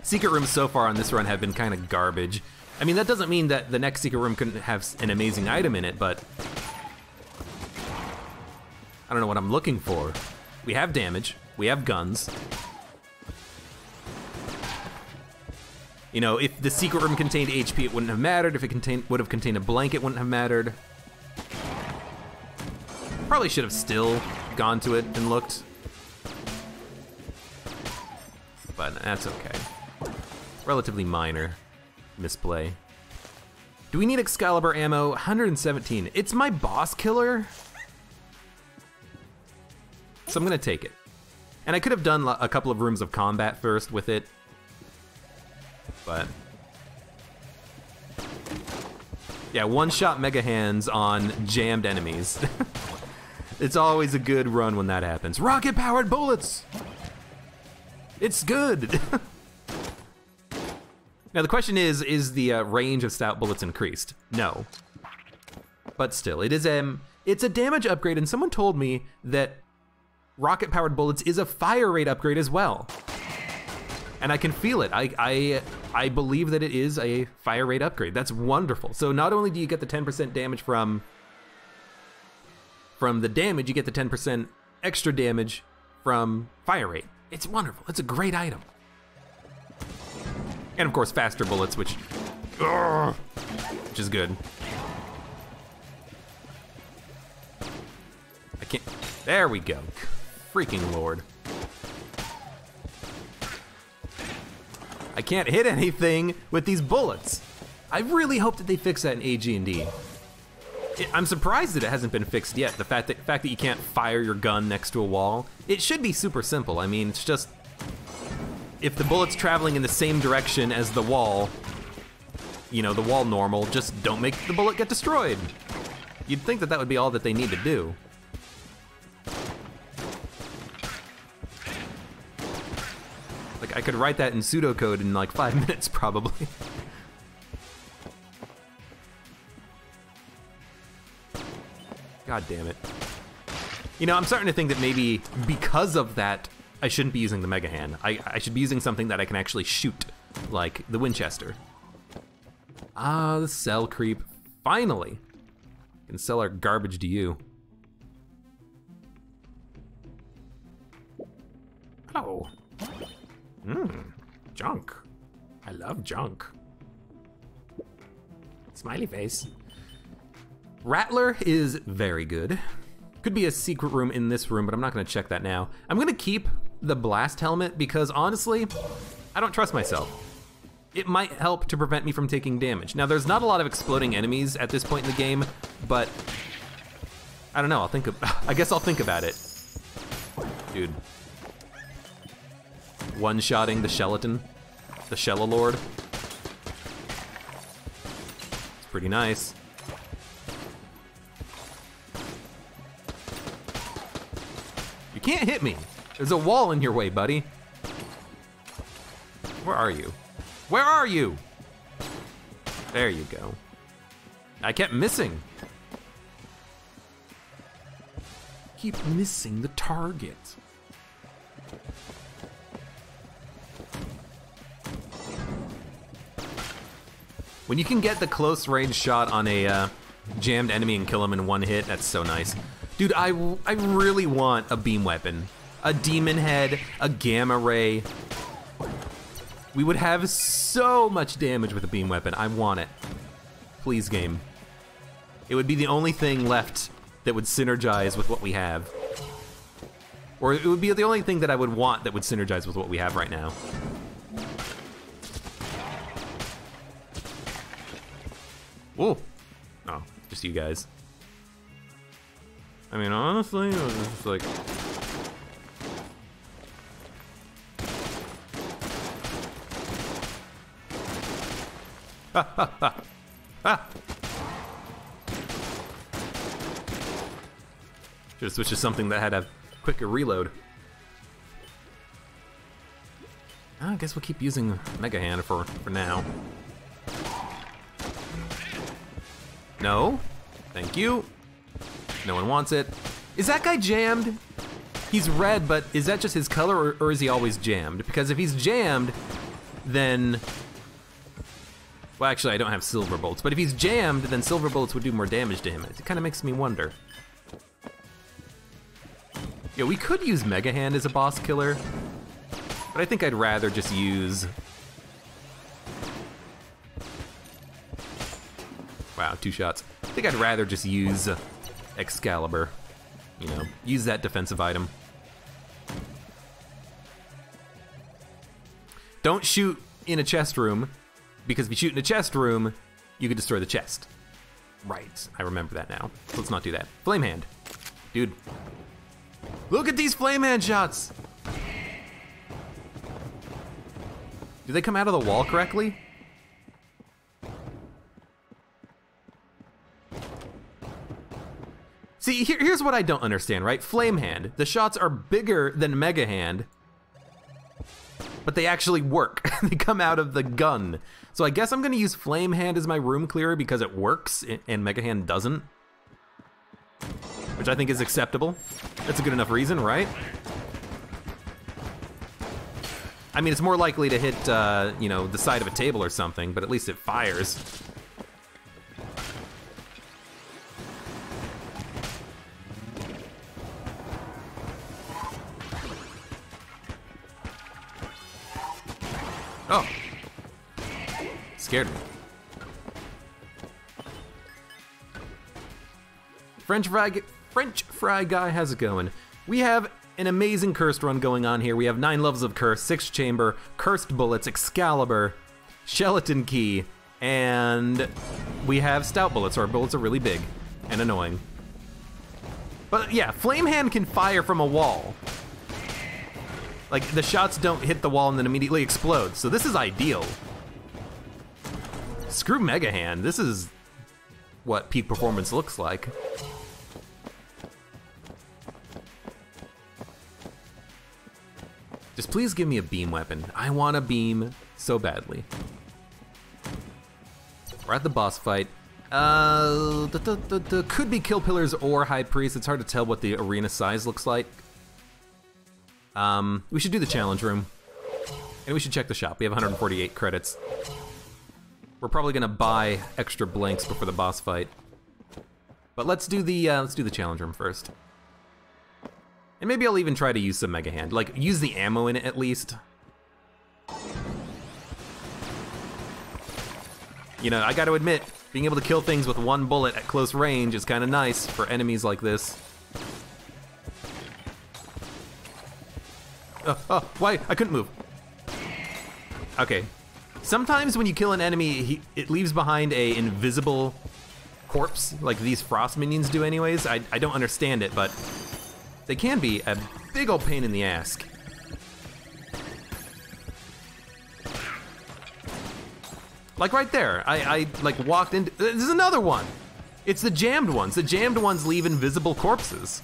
Secret rooms so far on this run have been kind of garbage. I mean, that doesn't mean that the next secret room couldn't have an amazing item in it, but I don't know what I'm looking for. We have damage, we have guns. You know, if the secret room contained HP, it wouldn't have mattered. If it would have contained a blank, it wouldn't have mattered. Probably should have still gone to it and looked. But that's okay. Relatively minor misplay. Do we need Excalibur ammo? 117. It's my boss killer. So I'm gonna take it. And I could have done a couple of rooms of combat first with it. But yeah, one-shot mega hands on jammed enemies. It's always a good run when that happens. Rocket-powered bullets! It's good! Now the question is the range of stout bullets increased? No. But still, it's a damage upgrade, and someone told me that rocket-powered bullets is a fire rate upgrade as well. And I can feel it. I believe that it is a fire rate upgrade. That's wonderful. So not only do you get the 10% damage from the damage, you get the 10% extra damage from fire rate. It's wonderful. It's a great item. And of course, faster bullets, which is good. I can't, there we go. Freaking Lord. I can't hit anything with these bullets. I really hope that they fix that in AG&D. I'm surprised that it hasn't been fixed yet. The fact that you can't fire your gun next to a wall. It should be super simple. I mean, it's just, if the bullet's traveling in the same direction as the wall, you know, the wall normal, just don't make the bullet get destroyed. You'd think that that would be all that they need to do. Like, I could write that in pseudocode in like 5 minutes, probably. God damn it. You know, I'm starting to think that maybe because of that, I shouldn't be using the Mega Hand. I should be using something that I can actually shoot, like the Winchester. Ah, the cell creep. Finally. We can sell our garbage to you. Hello. Junk. I love junk. Smiley face. Rattler is very good. Could be a secret room in this room, but I'm not gonna check that now. I'm gonna keep the blast helmet because honestly, I don't trust myself. It might help to prevent me from taking damage. Now there's not a lot of exploding enemies at this point in the game, but I don't know, I guess I'll think about it. Dude, one-shotting the Shellton, the Shellolord. It's pretty nice. You can't hit me. There's a wall in your way, buddy. Where are you? Where are you? There you go. I kept missing. Keep missing the target. When you can get the close range shot on a jammed enemy and kill him in one hit, that's so nice. Dude, I really want a beam weapon. A demon head, a gamma ray. We would have so much damage with a beam weapon. I want it. Please, game. It would be the only thing left that would synergize with what we have. Or it would be the only thing that I would want that would synergize with what we have right now. Whoa. Oh, just you guys. I mean, honestly, it was just like... Ha ha ha! Ha! Should've switched to something that had a quicker reload. I guess we'll keep using Mega Hand for now. No. Thank you. No one wants it. Is that guy jammed? He's red, but is that just his color, or is he always jammed? Because if he's jammed, then... Well, actually, I don't have silver bolts, but if he's jammed, then silver bolts would do more damage to him. It kind of makes me wonder. Yeah, we could use Mega Hand as a boss killer, but I think I'd rather just use... Wow, 2 shots. I think I'd rather just use Excalibur. You know, use that defensive item. Don't shoot in a chest room, because if you shoot in a chest room, you could destroy the chest. Right, I remember that now. Let's not do that. Flame Hand. Dude. Look at these Flame Hand shots! Do they come out of the wall correctly? See, here's what I don't understand, right? Flame Hand. The shots are bigger than Mega Hand, but they actually work. They come out of the gun. So I guess I'm gonna use Flame Hand as my room clearer because it works and Mega Hand doesn't. Which I think is acceptable. That's a good enough reason, right? I mean, it's more likely to hit, you know, the side of a table or something, but at least it fires. Oh. Scared me. French fry guy, how's it going? We have an amazing cursed run going on here. We have 9 levels of curse, 6 chamber, cursed bullets, Excalibur, Shellton key, and we have stout bullets. Our bullets are really big and annoying. But yeah, Flame Hand can fire from a wall. Like, the shots don't hit the wall and then immediately explode, so this is ideal. Screw Mega Hand, this is what peak performance looks like. Just please give me a beam weapon. I want a beam so badly. We're at the boss fight. Could be Kill Pillars or High Priest. It's hard to tell what the arena size looks like. We should do the challenge room. And we should check the shop. We have 148 credits. We're probably gonna buy extra blanks before the boss fight. But let's do the challenge room first. And maybe I'll even try to use some Mega Hand. Like, use the ammo in it at least. You know, I gotta admit, being able to kill things with 1 bullet at close range is kinda nice for enemies like this. Oh, why? I couldn't move. Okay. Sometimes when you kill an enemy, it leaves behind a invisible corpse, like these frost minions do anyways. I don't understand it, but they can be a big old pain in the ass. Like right there, I like walked into, there's another one. It's the jammed ones. The jammed ones leave invisible corpses.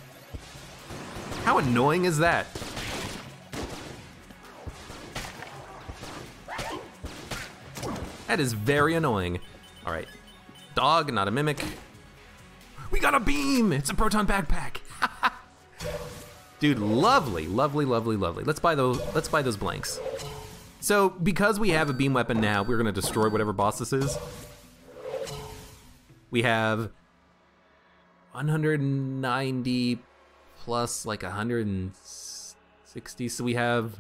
How annoying is that? That is very annoying. All right, dog, not a mimic. We got a beam, it's a proton backpack. Dude, lovely, lovely, lovely, lovely. Let's buy those blanks. So because we have a beam weapon now, we're gonna destroy whatever boss this is. We have 190 plus like 160, so we have,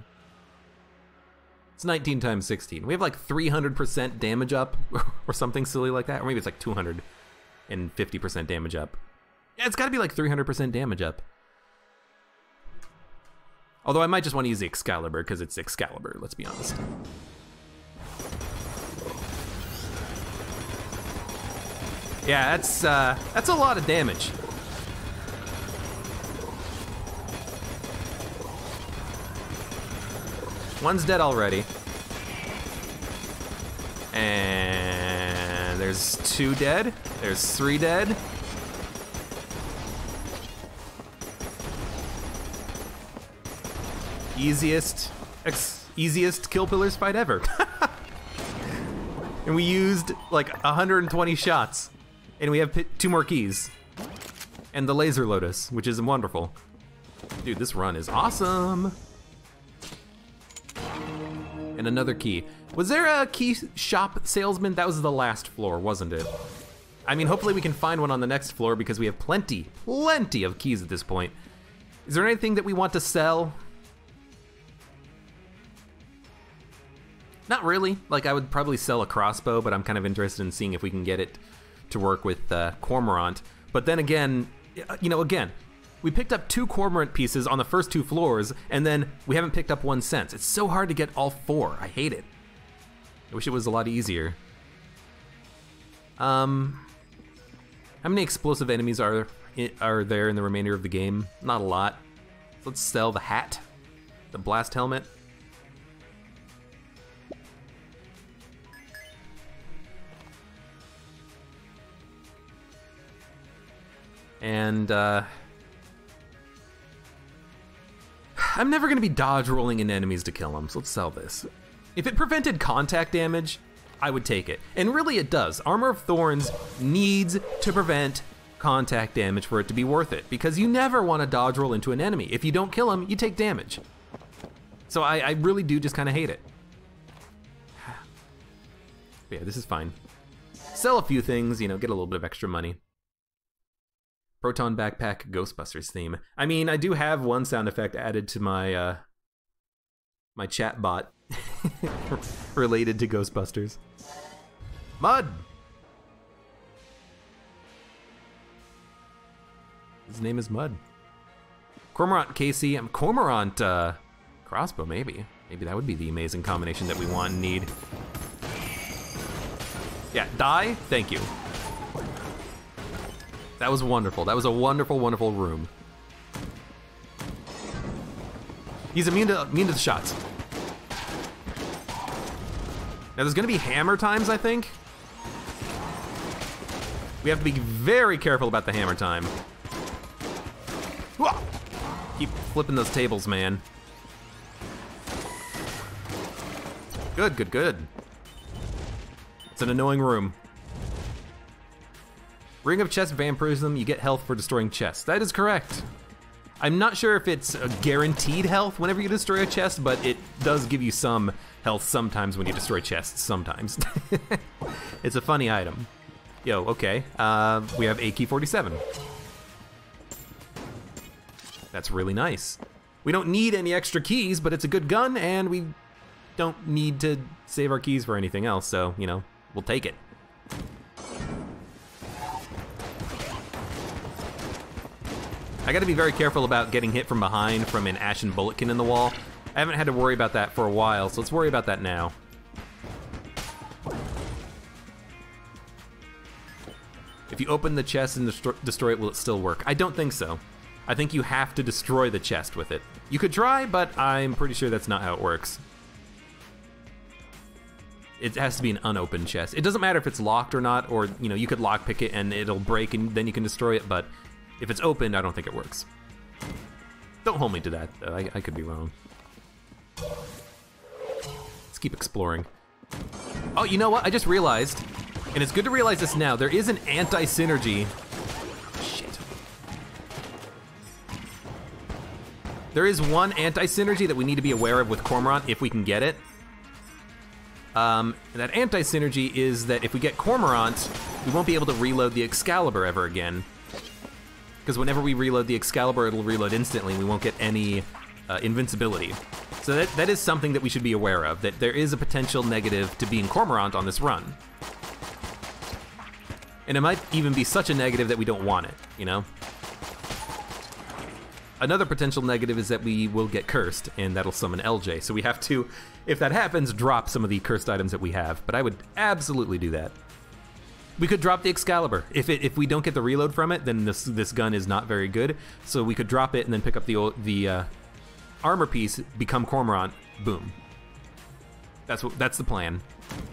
it's 19 times 16. We have like 300% damage up or something silly like that, or maybe it's like 250% damage up. Yeah, it's gotta be like 300% damage up. Although I might just want to use the Excalibur because it's Excalibur, let's be honest. Yeah, that's a lot of damage. One's dead already. And there's 2 dead. There's 3 dead. Easiest kill pillars fight ever. And we used like 120 shots. And we have 2 more keys. And the laser lotus, which is wonderful. Dude, this run is awesome. And another key. Was there a key shop salesman? That was the last floor, wasn't it? I mean, hopefully we can find one on the next floor because we have plenty of keys at this point. Is there anything that we want to sell? Not really. Like, I would probably sell a crossbow, but I'm kind of interested in seeing if we can get it to work with Cormorant. But then again, you know, we picked up 2 Cormorant pieces on the first 2 floors, and then we haven't picked up 1 since. It's so hard to get all 4. I hate it. I wish it was a lot easier. How many explosive enemies are there in the remainder of the game? Not a lot. So let's sell the hat, the blast helmet. And I'm never gonna be dodge rolling into enemies to kill them, so let's sell this. If it prevented contact damage, I would take it. And really it does. Armor of Thorns needs to prevent contact damage for it to be worth it, because you never wanna dodge roll into an enemy. If you don't kill him, you take damage. So I really do just kinda hate it. But yeah, this is fine. Sell a few things, you know, get a little bit of extra money. Proton Backpack Ghostbusters theme. I mean, I do have one sound effect added to my my chat bot related to Ghostbusters. Mud! His name is Mud. Cormorant Casey, Cormorant crossbow, maybe. Maybe that would be the amazing combination that we want and need. Yeah, die, thank you. That was wonderful. That was a wonderful, wonderful room. He's immune to the shots. Now there's gonna be hammer times, I think. We have to be very careful about the hammer time. Whoa! Keep flipping those tables, man. Good, good, good. It's an annoying room. Ring of Chest Vampirism, you get health for destroying chests. That is correct. I'm not sure if it's a guaranteed health whenever you destroy a chest, but it does give you some health sometimes when you destroy chests, sometimes. It's a funny item. Yo, okay, we have AK-47. That's really nice. We don't need any extra keys, but it's a good gun, and we don't need to save our keys for anything else, so, you know, we'll take it. I gotta be very careful about getting hit from behind from an Ashen Bulletkin in the wall. I haven't had to worry about that for a while, so let's worry about that now. If you open the chest and destroy it, will it still work? I don't think so. I think you have to destroy the chest with it. You could try, but I'm pretty sure that's not how it works. It has to be an unopened chest. It doesn't matter if it's locked or not, or you could lockpick it and it'll break and then you can destroy it, but if it's opened, I don't think it works. Don't hold me to that, though. I could be wrong. Let's keep exploring. Oh, you know what? I just realized, and it's good to realize this now, there is an anti-synergy. Shit. There is one anti-synergy that we need to be aware of with Cormorant if we can get it. That anti-synergy is that if we get Cormorant, we won't be able to reload the Excalibur ever again. Because whenever we reload the Excalibur, it'll reload instantly, and we won't get any invincibility. So that is something that we should be aware of, that there is a potential negative to being Cormorant on this run. And it might even be such a negative that we don't want it, Another potential negative is that we will get cursed, and that'll summon LJ. So we have to, if that happens, drop some of the cursed items that we have. But I would absolutely do that. We could drop the Excalibur. If we don't get the reload from it, then this gun is not very good. So we could drop it and then pick up the armor piece, become Cormorant, boom. That's the plan.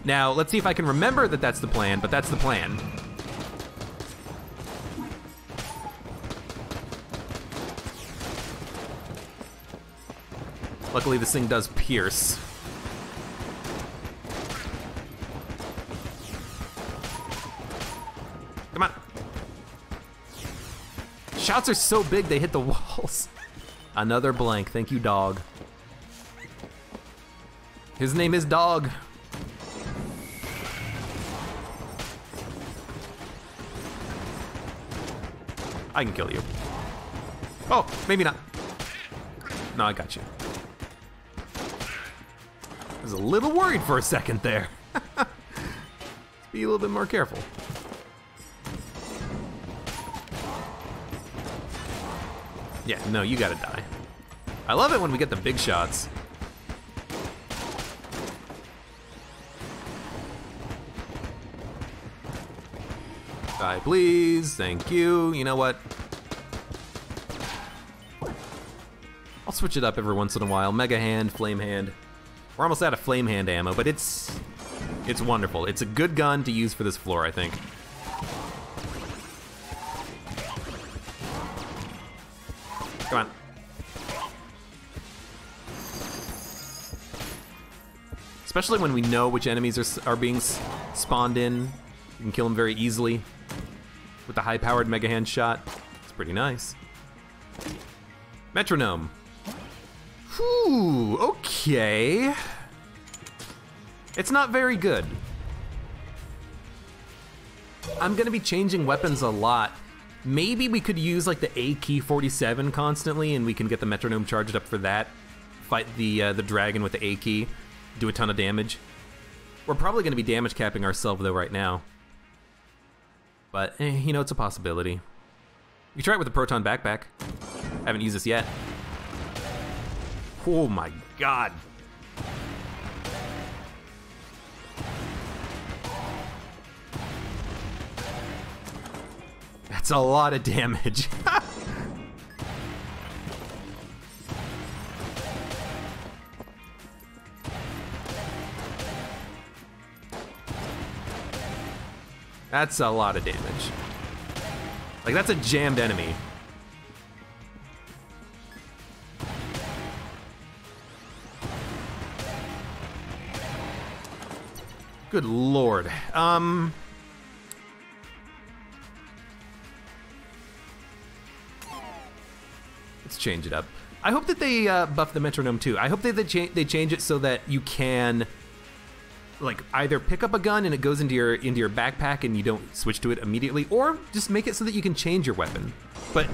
Now let's see if I can remember that that's the plan, but that's the plan. Luckily, this thing does pierce. Come on. Shots are so big, they hit the walls. Another blank. Thank you, dog. His name is Dog. I can kill you. Oh, maybe not. No, I got you. I was a little worried for a second there. Be a little bit more careful. Yeah, no, you gotta die. I love it when we get the big shots. Die, please. Thank you. You know what? I'll switch it up every once in a while. Mega Hand, Flame Hand. We're almost out of Flame Hand ammo, but it's wonderful. It's a good gun to use for this floor, I think. Come on. Especially when we know which enemies are being spawned in. You can kill them very easily with the high-powered Mega Hand shot. It's pretty nice. Metronome. Whew, okay. It's not very good. I'm gonna be changing weapons a lot. Maybe we could use like the A-key-47 constantly and we can get the metronome charged up for that. Fight the dragon with the A-key, do a ton of damage. We're probably gonna be damage capping ourselves though right now. But, it's a possibility. You try it with the proton backpack. Haven't used this yet. Oh my god. That's a lot of damage. That's a lot of damage. Like, that's a jammed enemy. Good lord. Let's change it up. I hope that they buff the metronome too. I hope that they change it so that you can, like, either pick up a gun and it goes into your backpack and you don't switch to it immediately, or just make it so that you can change your weapon. But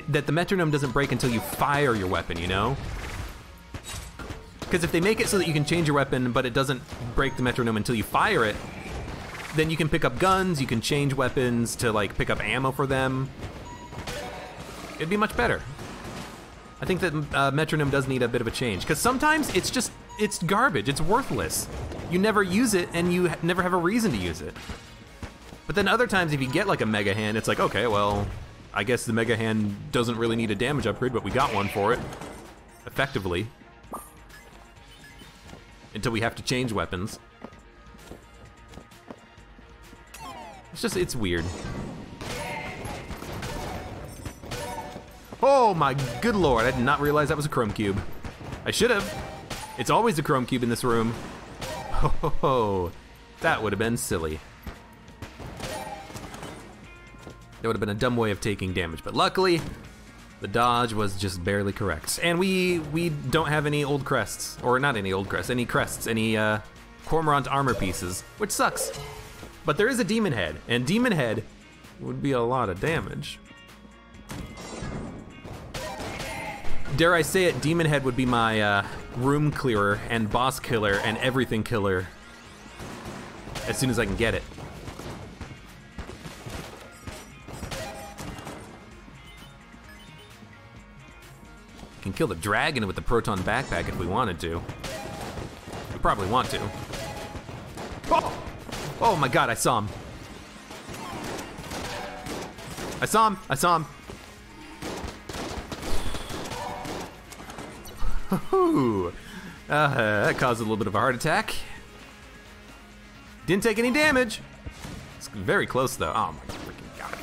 that the metronome doesn't break until you fire your weapon, you know? Because if they make it so that you can change your weapon, but it doesn't break the metronome until you fire it, then you can pick up guns, you can change weapons to, like, pick up ammo for them. It'd be much better. I think that metronome does need a bit of a change, because sometimes it's garbage, it's worthless. You never use it, and you never have a reason to use it. But then other times, if you get, like, a Mega Hand, it's like, okay, well, I guess the Mega Hand doesn't really need a damage upgrade, but we got one for it. Effectively. Until we have to change weapons. It's weird. Oh my good lord, I did not realize that was a chrome cube. I should have. It's always a chrome cube in this room. Oh, that would have been silly. That would have been a dumb way of taking damage, but luckily, the dodge was just barely correct. And we don't have any old crests, or not any old crests, any crests, any Cormorant armor pieces, which sucks. But there is a demon head, and demon head would be a lot of damage. Dare I say it, demon head would be my room clearer and boss killer and everything killer as soon as I can get it. Can kill the dragon with the proton backpack if we wanted to. We probably want to. Oh! Oh my god, I saw him. I saw him, I saw him. That caused a little bit of a heart attack. Didn't take any damage. It's very close though. Oh my freaking god.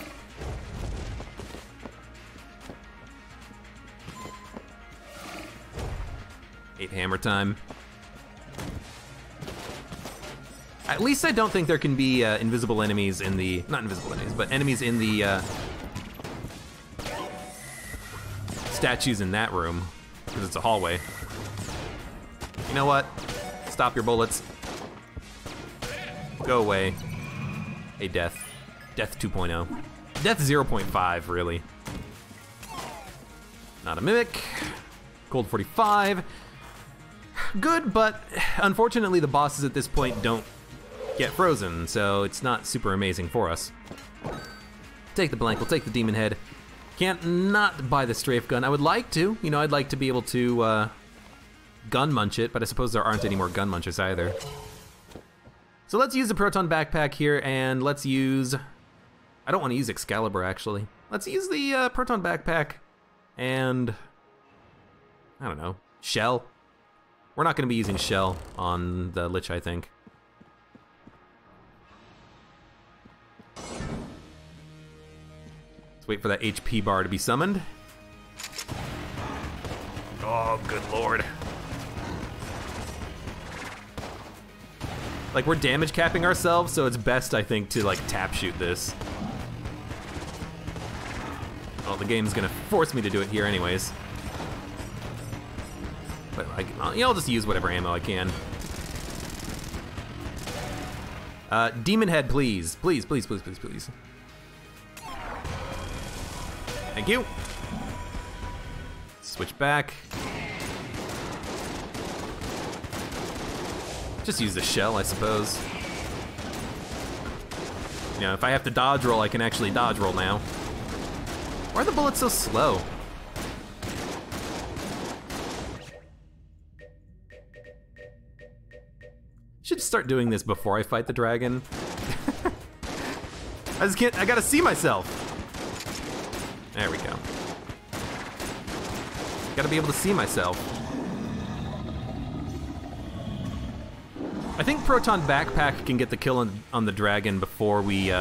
Eight hammer time. At least I don't think there can be invisible enemies in the, not invisible enemies, but enemies in the statues in that room, because it's a hallway. You know what? Stop your bullets. Go away. Hey, Death. Death 2.0. Death 0.5, really. Not a mimic. Cold 45. Good, but unfortunately the bosses at this point don't get frozen, so it's not super amazing for us. Take the blank, we'll take the demon head. Can't not buy the strafe gun. I would like to, you know, I'd like to be able to gun munch it, but I suppose there aren't any more gun munchers either. So let's use the proton backpack here, and let's use, I don't want to use Excalibur actually. Let's use the proton backpack and, I don't know, Shell. We're not gonna be using Shell on the Lich, I think. Let's wait for that HP bar to be summoned. Oh, good lord. Like, we're damage capping ourselves, so it's best, I think, to like tap shoot this. Well, the game's gonna force me to do it here anyways. But like, I'll just use whatever ammo I can. Demon head, please. Please, please, please, please, please. Thank you. Switch back. Just use the shell, I suppose. You know, if I have to dodge roll, I can actually dodge roll now. Why are the bullets so slow? Should start doing this before I fight the dragon. I just can't, I gotta see myself. There we go. Gotta be able to see myself. I think Proton Backpack can get the kill on the dragon before we,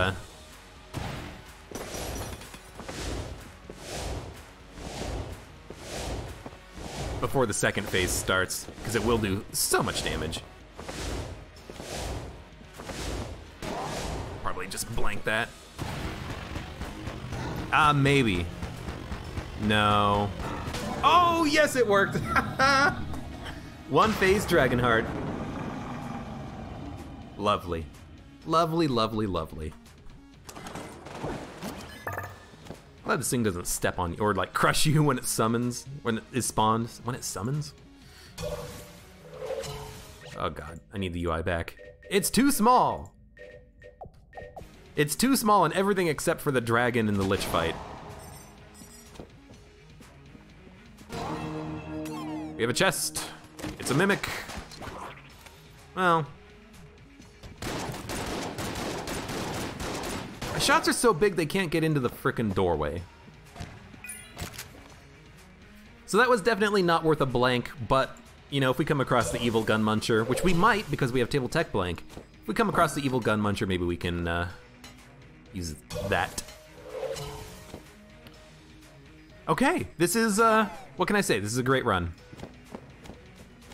before the second phase starts, because it will do so much damage. Probably just blank that. Maybe. No. Oh, yes, it worked. One phase Dragonheart. Lovely. Lovely, lovely, lovely. Glad this thing doesn't step on you or like crush you when it summons, when it is spawned, when it summons. Oh god, I need the UI back. It's too small. It's too small on everything except for the dragon and the Lich fight. We have a chest. It's a mimic. Well. My shots are so big they can't get into the frickin' doorway. So that was definitely not worth a blank, but, you know, if we come across the evil gun muncher, which we might because we have table tech blank, if we come across the evil gun muncher, maybe we can Use that. Okay, this is, what can I say? This is a great run.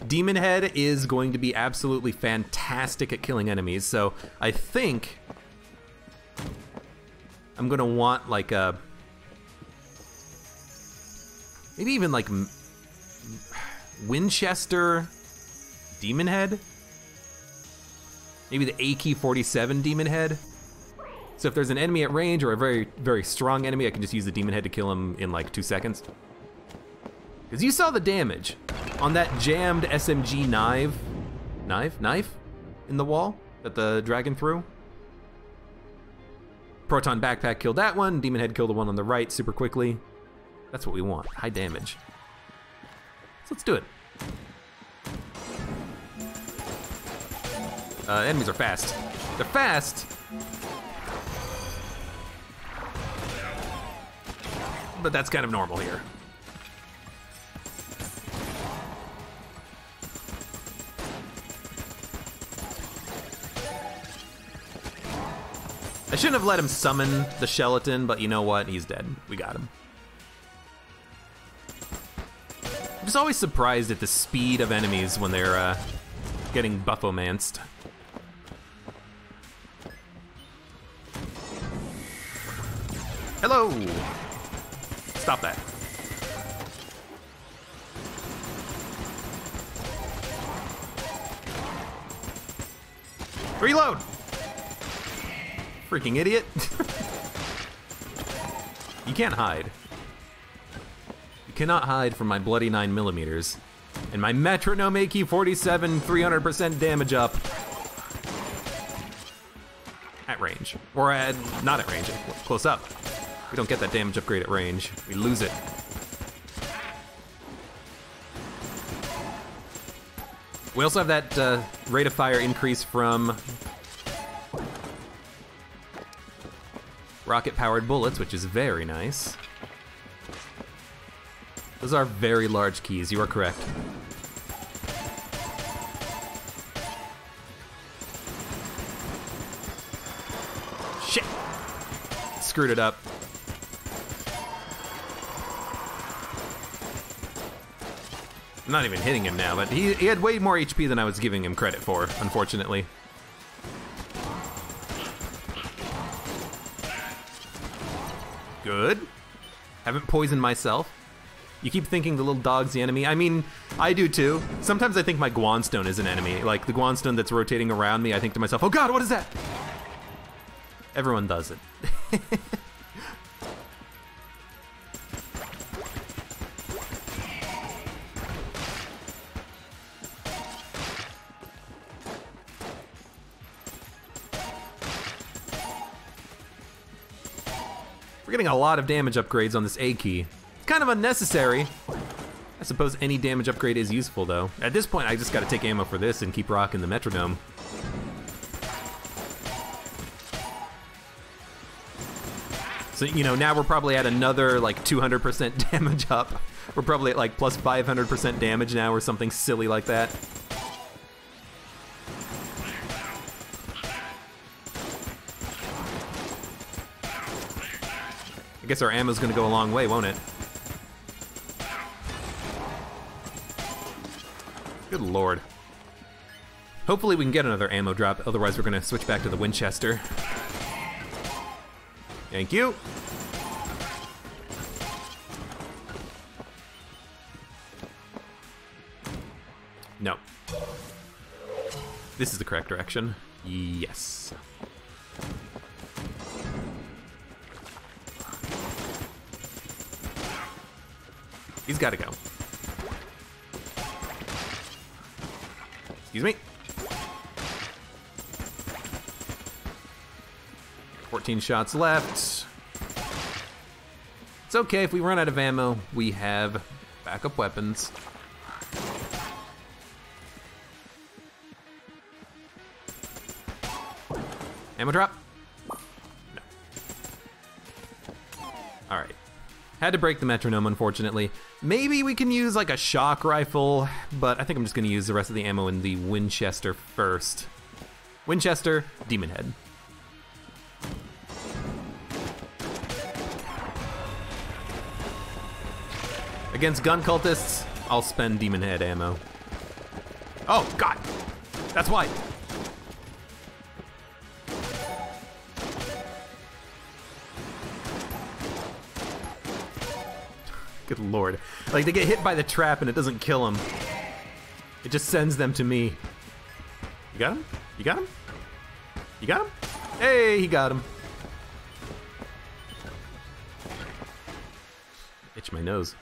Demon Head is going to be absolutely fantastic at killing enemies, so I think I'm gonna want like a, maybe even like Winchester Demon Head? Maybe the AK-47 Demon Head? So if there's an enemy at range or a very, very strong enemy, I can just use the Demon Head to kill him in like 2 seconds. Because you saw the damage on that jammed SMG knife in the wall that the dragon threw. Proton Backpack killed that one, Demon Head killed the one on the right super quickly. That's what we want, high damage. So let's do it. Enemies are fast. They're fast, but that's kind of normal here. I shouldn't have let him summon the Skeleton, but you know what? He's dead. We got him. I'm just always surprised at the speed of enemies when they're getting buffomanced. Hello! Stop that. Reload! Freaking idiot. You can't hide. You cannot hide from my bloody 9mm. And my Metronome AK-47 300% damage up. At range. Or at, not at range, close up. We don't get that damage upgrade at range. We lose it. We also have that rate of fire increase from rocket-powered bullets, which is very nice. Those are very large keys, you are correct. Shit! Screwed it up. I'm not even hitting him now, but he had way more HP than I was giving him credit for, unfortunately. Good. Haven't poisoned myself. You keep thinking the little dog's the enemy. I mean, I do too. Sometimes I think my Guanstone is an enemy. Like the Guanstone that's rotating around me, I think to myself, oh god, what is that? Everyone does it. We're getting a lot of damage upgrades on this A key. Kind of unnecessary. I suppose any damage upgrade is useful though. At this point, I just gotta take ammo for this and keep rocking the metronome. So, you know, now we're probably at another like 200% damage up. We're probably at like plus 500% damage now or something silly like that. I guess our ammo's gonna go a long way, won't it? Good lord. Hopefully we can get another ammo drop, otherwise we're gonna switch back to the Winchester. Thank you. No. This is the correct direction. Yes. He's gotta go. Excuse me. 14 shots left. It's okay, if we run out of ammo, we have backup weapons. Ammo drop? No. Alright. Had to break the metronome, unfortunately. Maybe we can use like a shock rifle, but I think I'm just gonna use the rest of the ammo in the Winchester first. Winchester, Demon Head. Against gun cultists, I'll spend demon head ammo. Oh, God. That's why. Good Lord. Like, they get hit by the trap and it doesn't kill them. It just sends them to me. You got him? You got him? You got him? Hey, he got him. Itch my nose.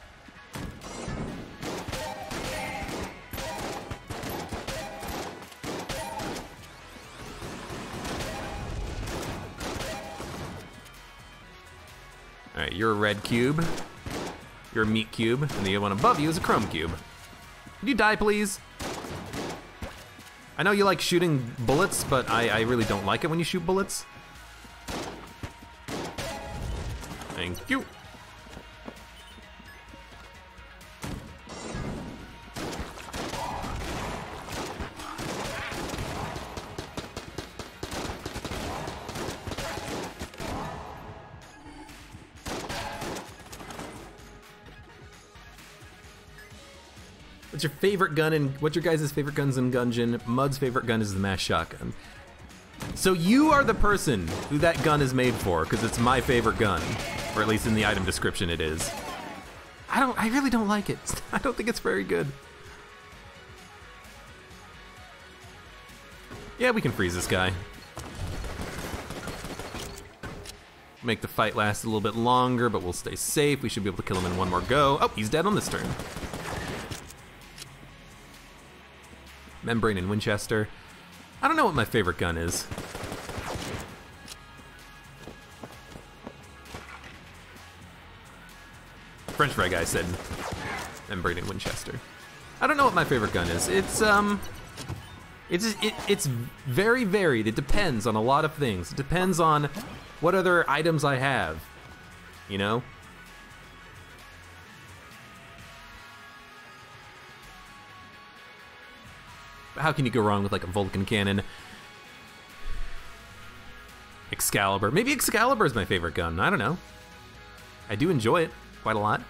Alright, you're a red cube. You're a meat cube, and the one above you is a chrome cube. Can you die, please? I know you like shooting bullets, but I really don't like it when you shoot bullets. Thank you. What's your favorite gun and what's your guys' favorite guns in Gungeon? Mud's favorite gun is the mass shotgun. So you are the person who that gun is made for, because it's my favorite gun. Or at least in the item description it is. I really don't like it. I don't think it's very good. Yeah, we can freeze this guy. Make the fight last a little bit longer, but we'll stay safe. We should be able to kill him in one more go. Oh, he's dead on this turn. Membrane and Winchester. I don't know what my favorite gun is. French fry guy said Membrane and Winchester. I don't know what my favorite gun is. It's very varied. It depends on a lot of things. It depends on what other items I have, you know? How can you go wrong with like a Vulcan cannon? Excalibur. Maybe Excalibur is my favorite gun. I don't know. I do enjoy it quite a lot.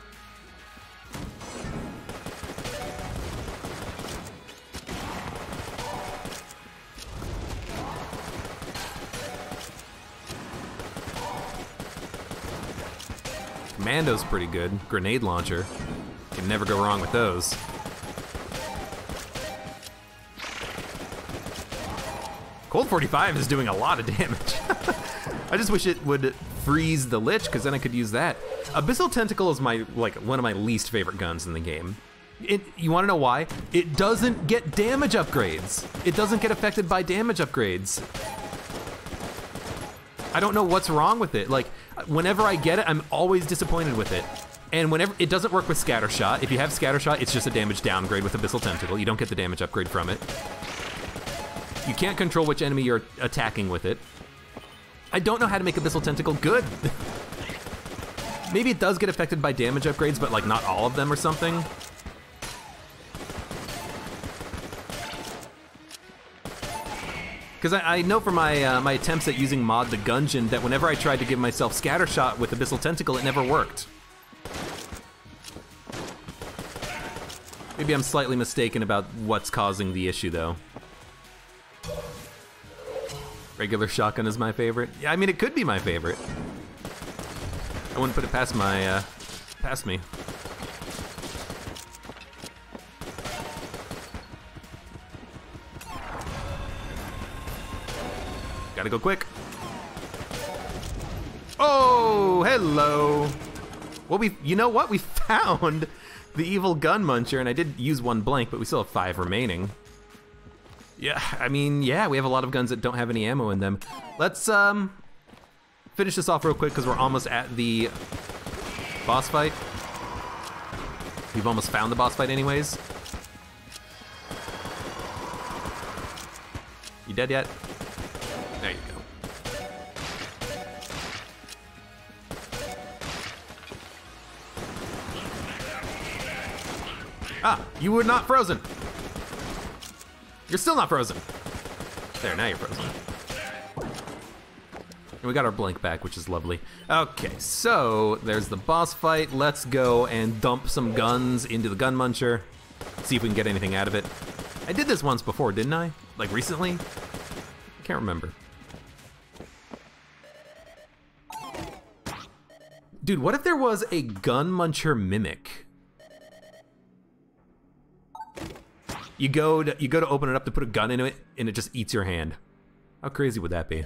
Commando's pretty good. Grenade launcher. Can never go wrong with those. Cold 45 is doing a lot of damage. I just wish it would freeze the Lich, because then I could use that. Abyssal Tentacle is my one of my least favorite guns in the game. You want to know why? It doesn't get damage upgrades. It doesn't get affected by damage upgrades. I don't know what's wrong with it. Like, whenever I get it, I'm always disappointed with it. And whenever it doesn't work with Scattershot. If you have Scattershot, it's just a damage downgrade with Abyssal Tentacle. You don't get the damage upgrade from it. You can't control which enemy you're attacking with it. I don't know how to make Abyssal Tentacle good. Maybe it does get affected by damage upgrades, but like not all of them or something. Because I know from my attempts at using Mod the Gungeon that whenever I tried to give myself Scattershot with Abyssal Tentacle, it never worked. Maybe I'm slightly mistaken about what's causing the issue, though. Regular shotgun is my favorite. Yeah, I mean, it could be my favorite. I wouldn't put it past my, past me. Gotta go quick. Oh, hello. Well, you know what? We found the evil gun muncher, and I did use one blank, but we still have 5 remaining. Yeah, I mean, yeah, we have a lot of guns that don't have any ammo in them. Let's finish this off real quick because we're almost at the boss fight. We've almost found the boss fight anyways. You dead yet? There you go. Ah, you were not frozen. You're still not frozen. There, now you're frozen. And we got our blank back, which is lovely. Okay, so there's the boss fight. Let's go and dump some guns into the gun muncher. See if we can get anything out of it. I did this once before, didn't I? Like recently? I can't remember. Dude, what if there was a gun muncher mimic? You go to open it up to put a gun into it, and it just eats your hand. How crazy would that be?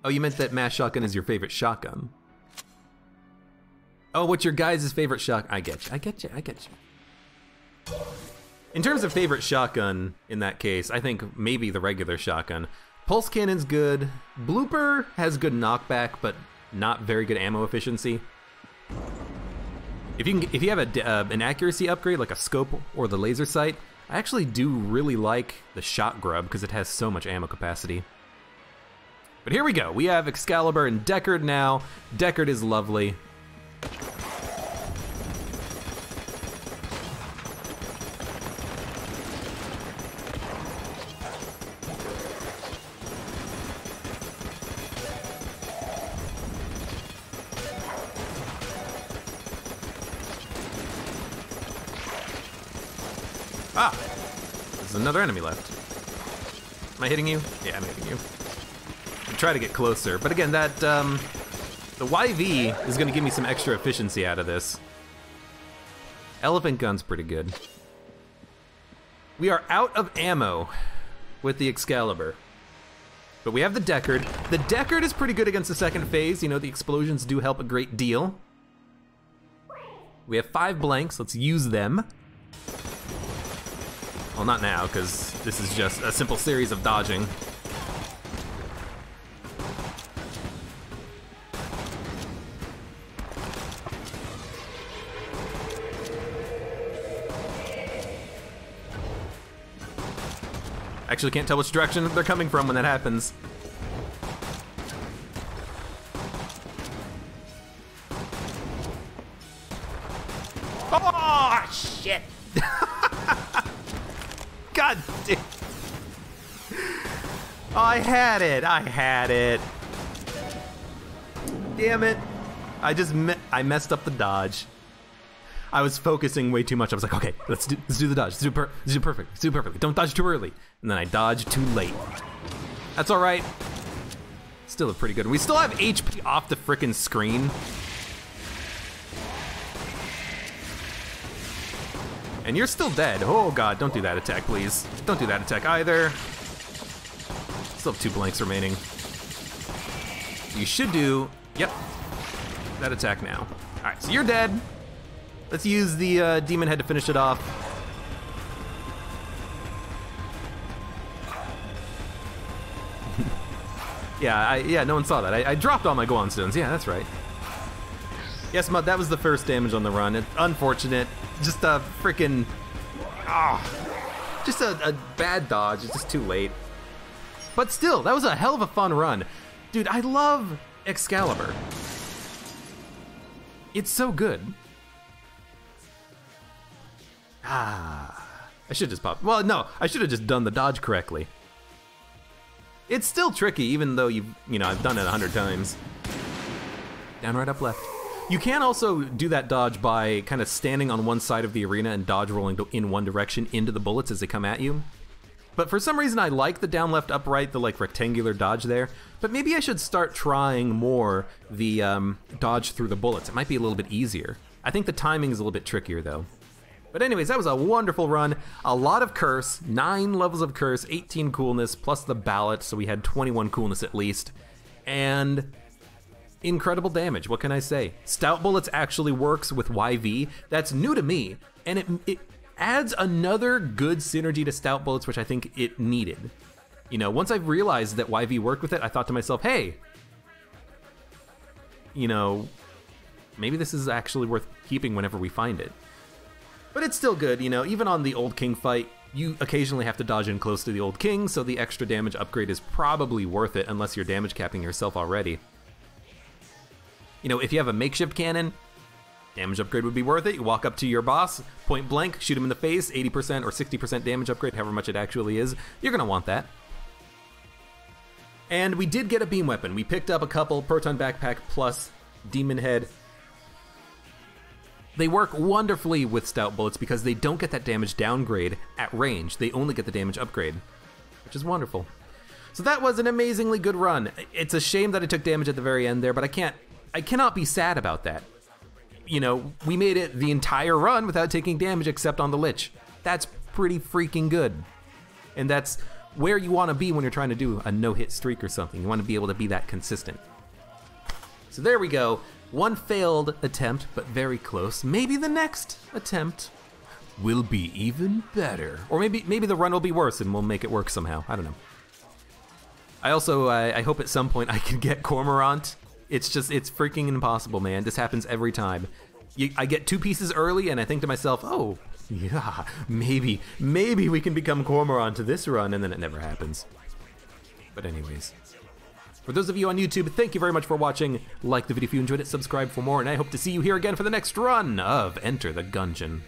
Oh, you meant that mass shotgun is your favorite shotgun. Oh, what's your guys' favorite shotgun? I get you. In terms of favorite shotgun, in that case, I think maybe the regular shotgun. Pulse cannon's good. Blooper has good knockback, but not very good ammo efficiency. If you have an accuracy upgrade, like a scope or the laser sight, I actually do really like the shot grub because it has so much ammo capacity. But here we go. We have Excalibur and Deckard now. Deckard is lovely. Ah! There's another enemy left. Am I hitting you? Yeah, I'm hitting you. Try to get closer, but again, that the YV is going to give me some extra efficiency out of this. Elephant gun's pretty good. We are out of ammo with the Excalibur, but we have the Deckard. The Deckard is pretty good against the second phase. You know, the explosions do help a great deal. We have 5 blanks. Let's use them. Well, not now, because this is just a simple series of dodging. Actually can't tell which direction they're coming from when that happens. Oh, shit! God damn. Oh, I had it. Damn it. I messed up the dodge. I was focusing way too much. I was like, okay, let's do the dodge. Let's do it perfectly. Don't dodge too early. And then I dodged too late. That's all right. Still a pretty good one. We still have HP off the frickin' screen. And you're still dead. Oh god, don't do that attack, please. Don't do that attack either. Still have 2 blanks remaining. You should do, yep, that attack now. All right, so you're dead. Let's use the demon head to finish it off. Yeah, no one saw that. I dropped all my Gohan stones. Yeah, that's right. Yes, Mud, that was the first damage on the run. It's unfortunate. Just a freaking... just a bad dodge. It's just too late. But still, that was a hell of a fun run. Dude, I love Excalibur. It's so good. I should just pop. Well, no, I should have just done the dodge correctly. It's still tricky, even though I've done it 100 times. Down, right, up, left. You can also do that dodge by kind of standing on one side of the arena and dodge rolling in one direction into the bullets as they come at you. But for some reason, I like the down, left, up, right, the like rectangular dodge there. But maybe I should start trying more the dodge through the bullets. It might be a little bit easier. I think the timing is a little bit trickier though. But anyways, that was a wonderful run. A lot of curse, 9 levels of curse, 18 coolness, plus the ballot, so we had 21 coolness at least. And incredible damage, what can I say? Stout Bullets actually works with YV. That's new to me, and it adds another good synergy to Stout Bullets, which I think it needed. You know, once I realized that YV worked with it, I thought to myself, hey, you know, maybe this is actually worth keeping whenever we find it. But it's still good, you know, even on the Old King fight, you occasionally have to dodge in close to the Old King, so the extra damage upgrade is probably worth it unless you're damage capping yourself already. You know, if you have a makeshift cannon, Damage upgrade would be worth it. You walk up to your boss, point blank, shoot him in the face, 80% or 60% damage upgrade, however much it actually is. You're gonna want that. And we did get a beam weapon. We picked up a couple, Proton Backpack plus Demon Head. They work wonderfully with Stout Bullets because they don't get that damage downgrade at range. They only get the damage upgrade, which is wonderful. So that was an amazingly good run. It's a shame that I took damage at the very end there, but I cannot be sad about that. You know, we made it the entire run without taking damage except on the Lich. That's pretty freaking good. And that's where you want to be when you're trying to do a no-hit streak or something. You want to be able to be that consistent. So there we go. One failed attempt, but very close. Maybe the next attempt will be even better. Or maybe the run will be worse and we'll make it work somehow. I don't know. I also, I hope at some point I can get Cormorant. It's freaking impossible, man. This happens every time. I get 2 pieces early and I think to myself, oh, yeah, maybe we can become Cormorant to this run, and then it never happens. But anyways. For those of you on YouTube, thank you very much for watching. Like the video if you enjoyed it, subscribe for more, and I hope to see you here again for the next run of Enter the Gungeon.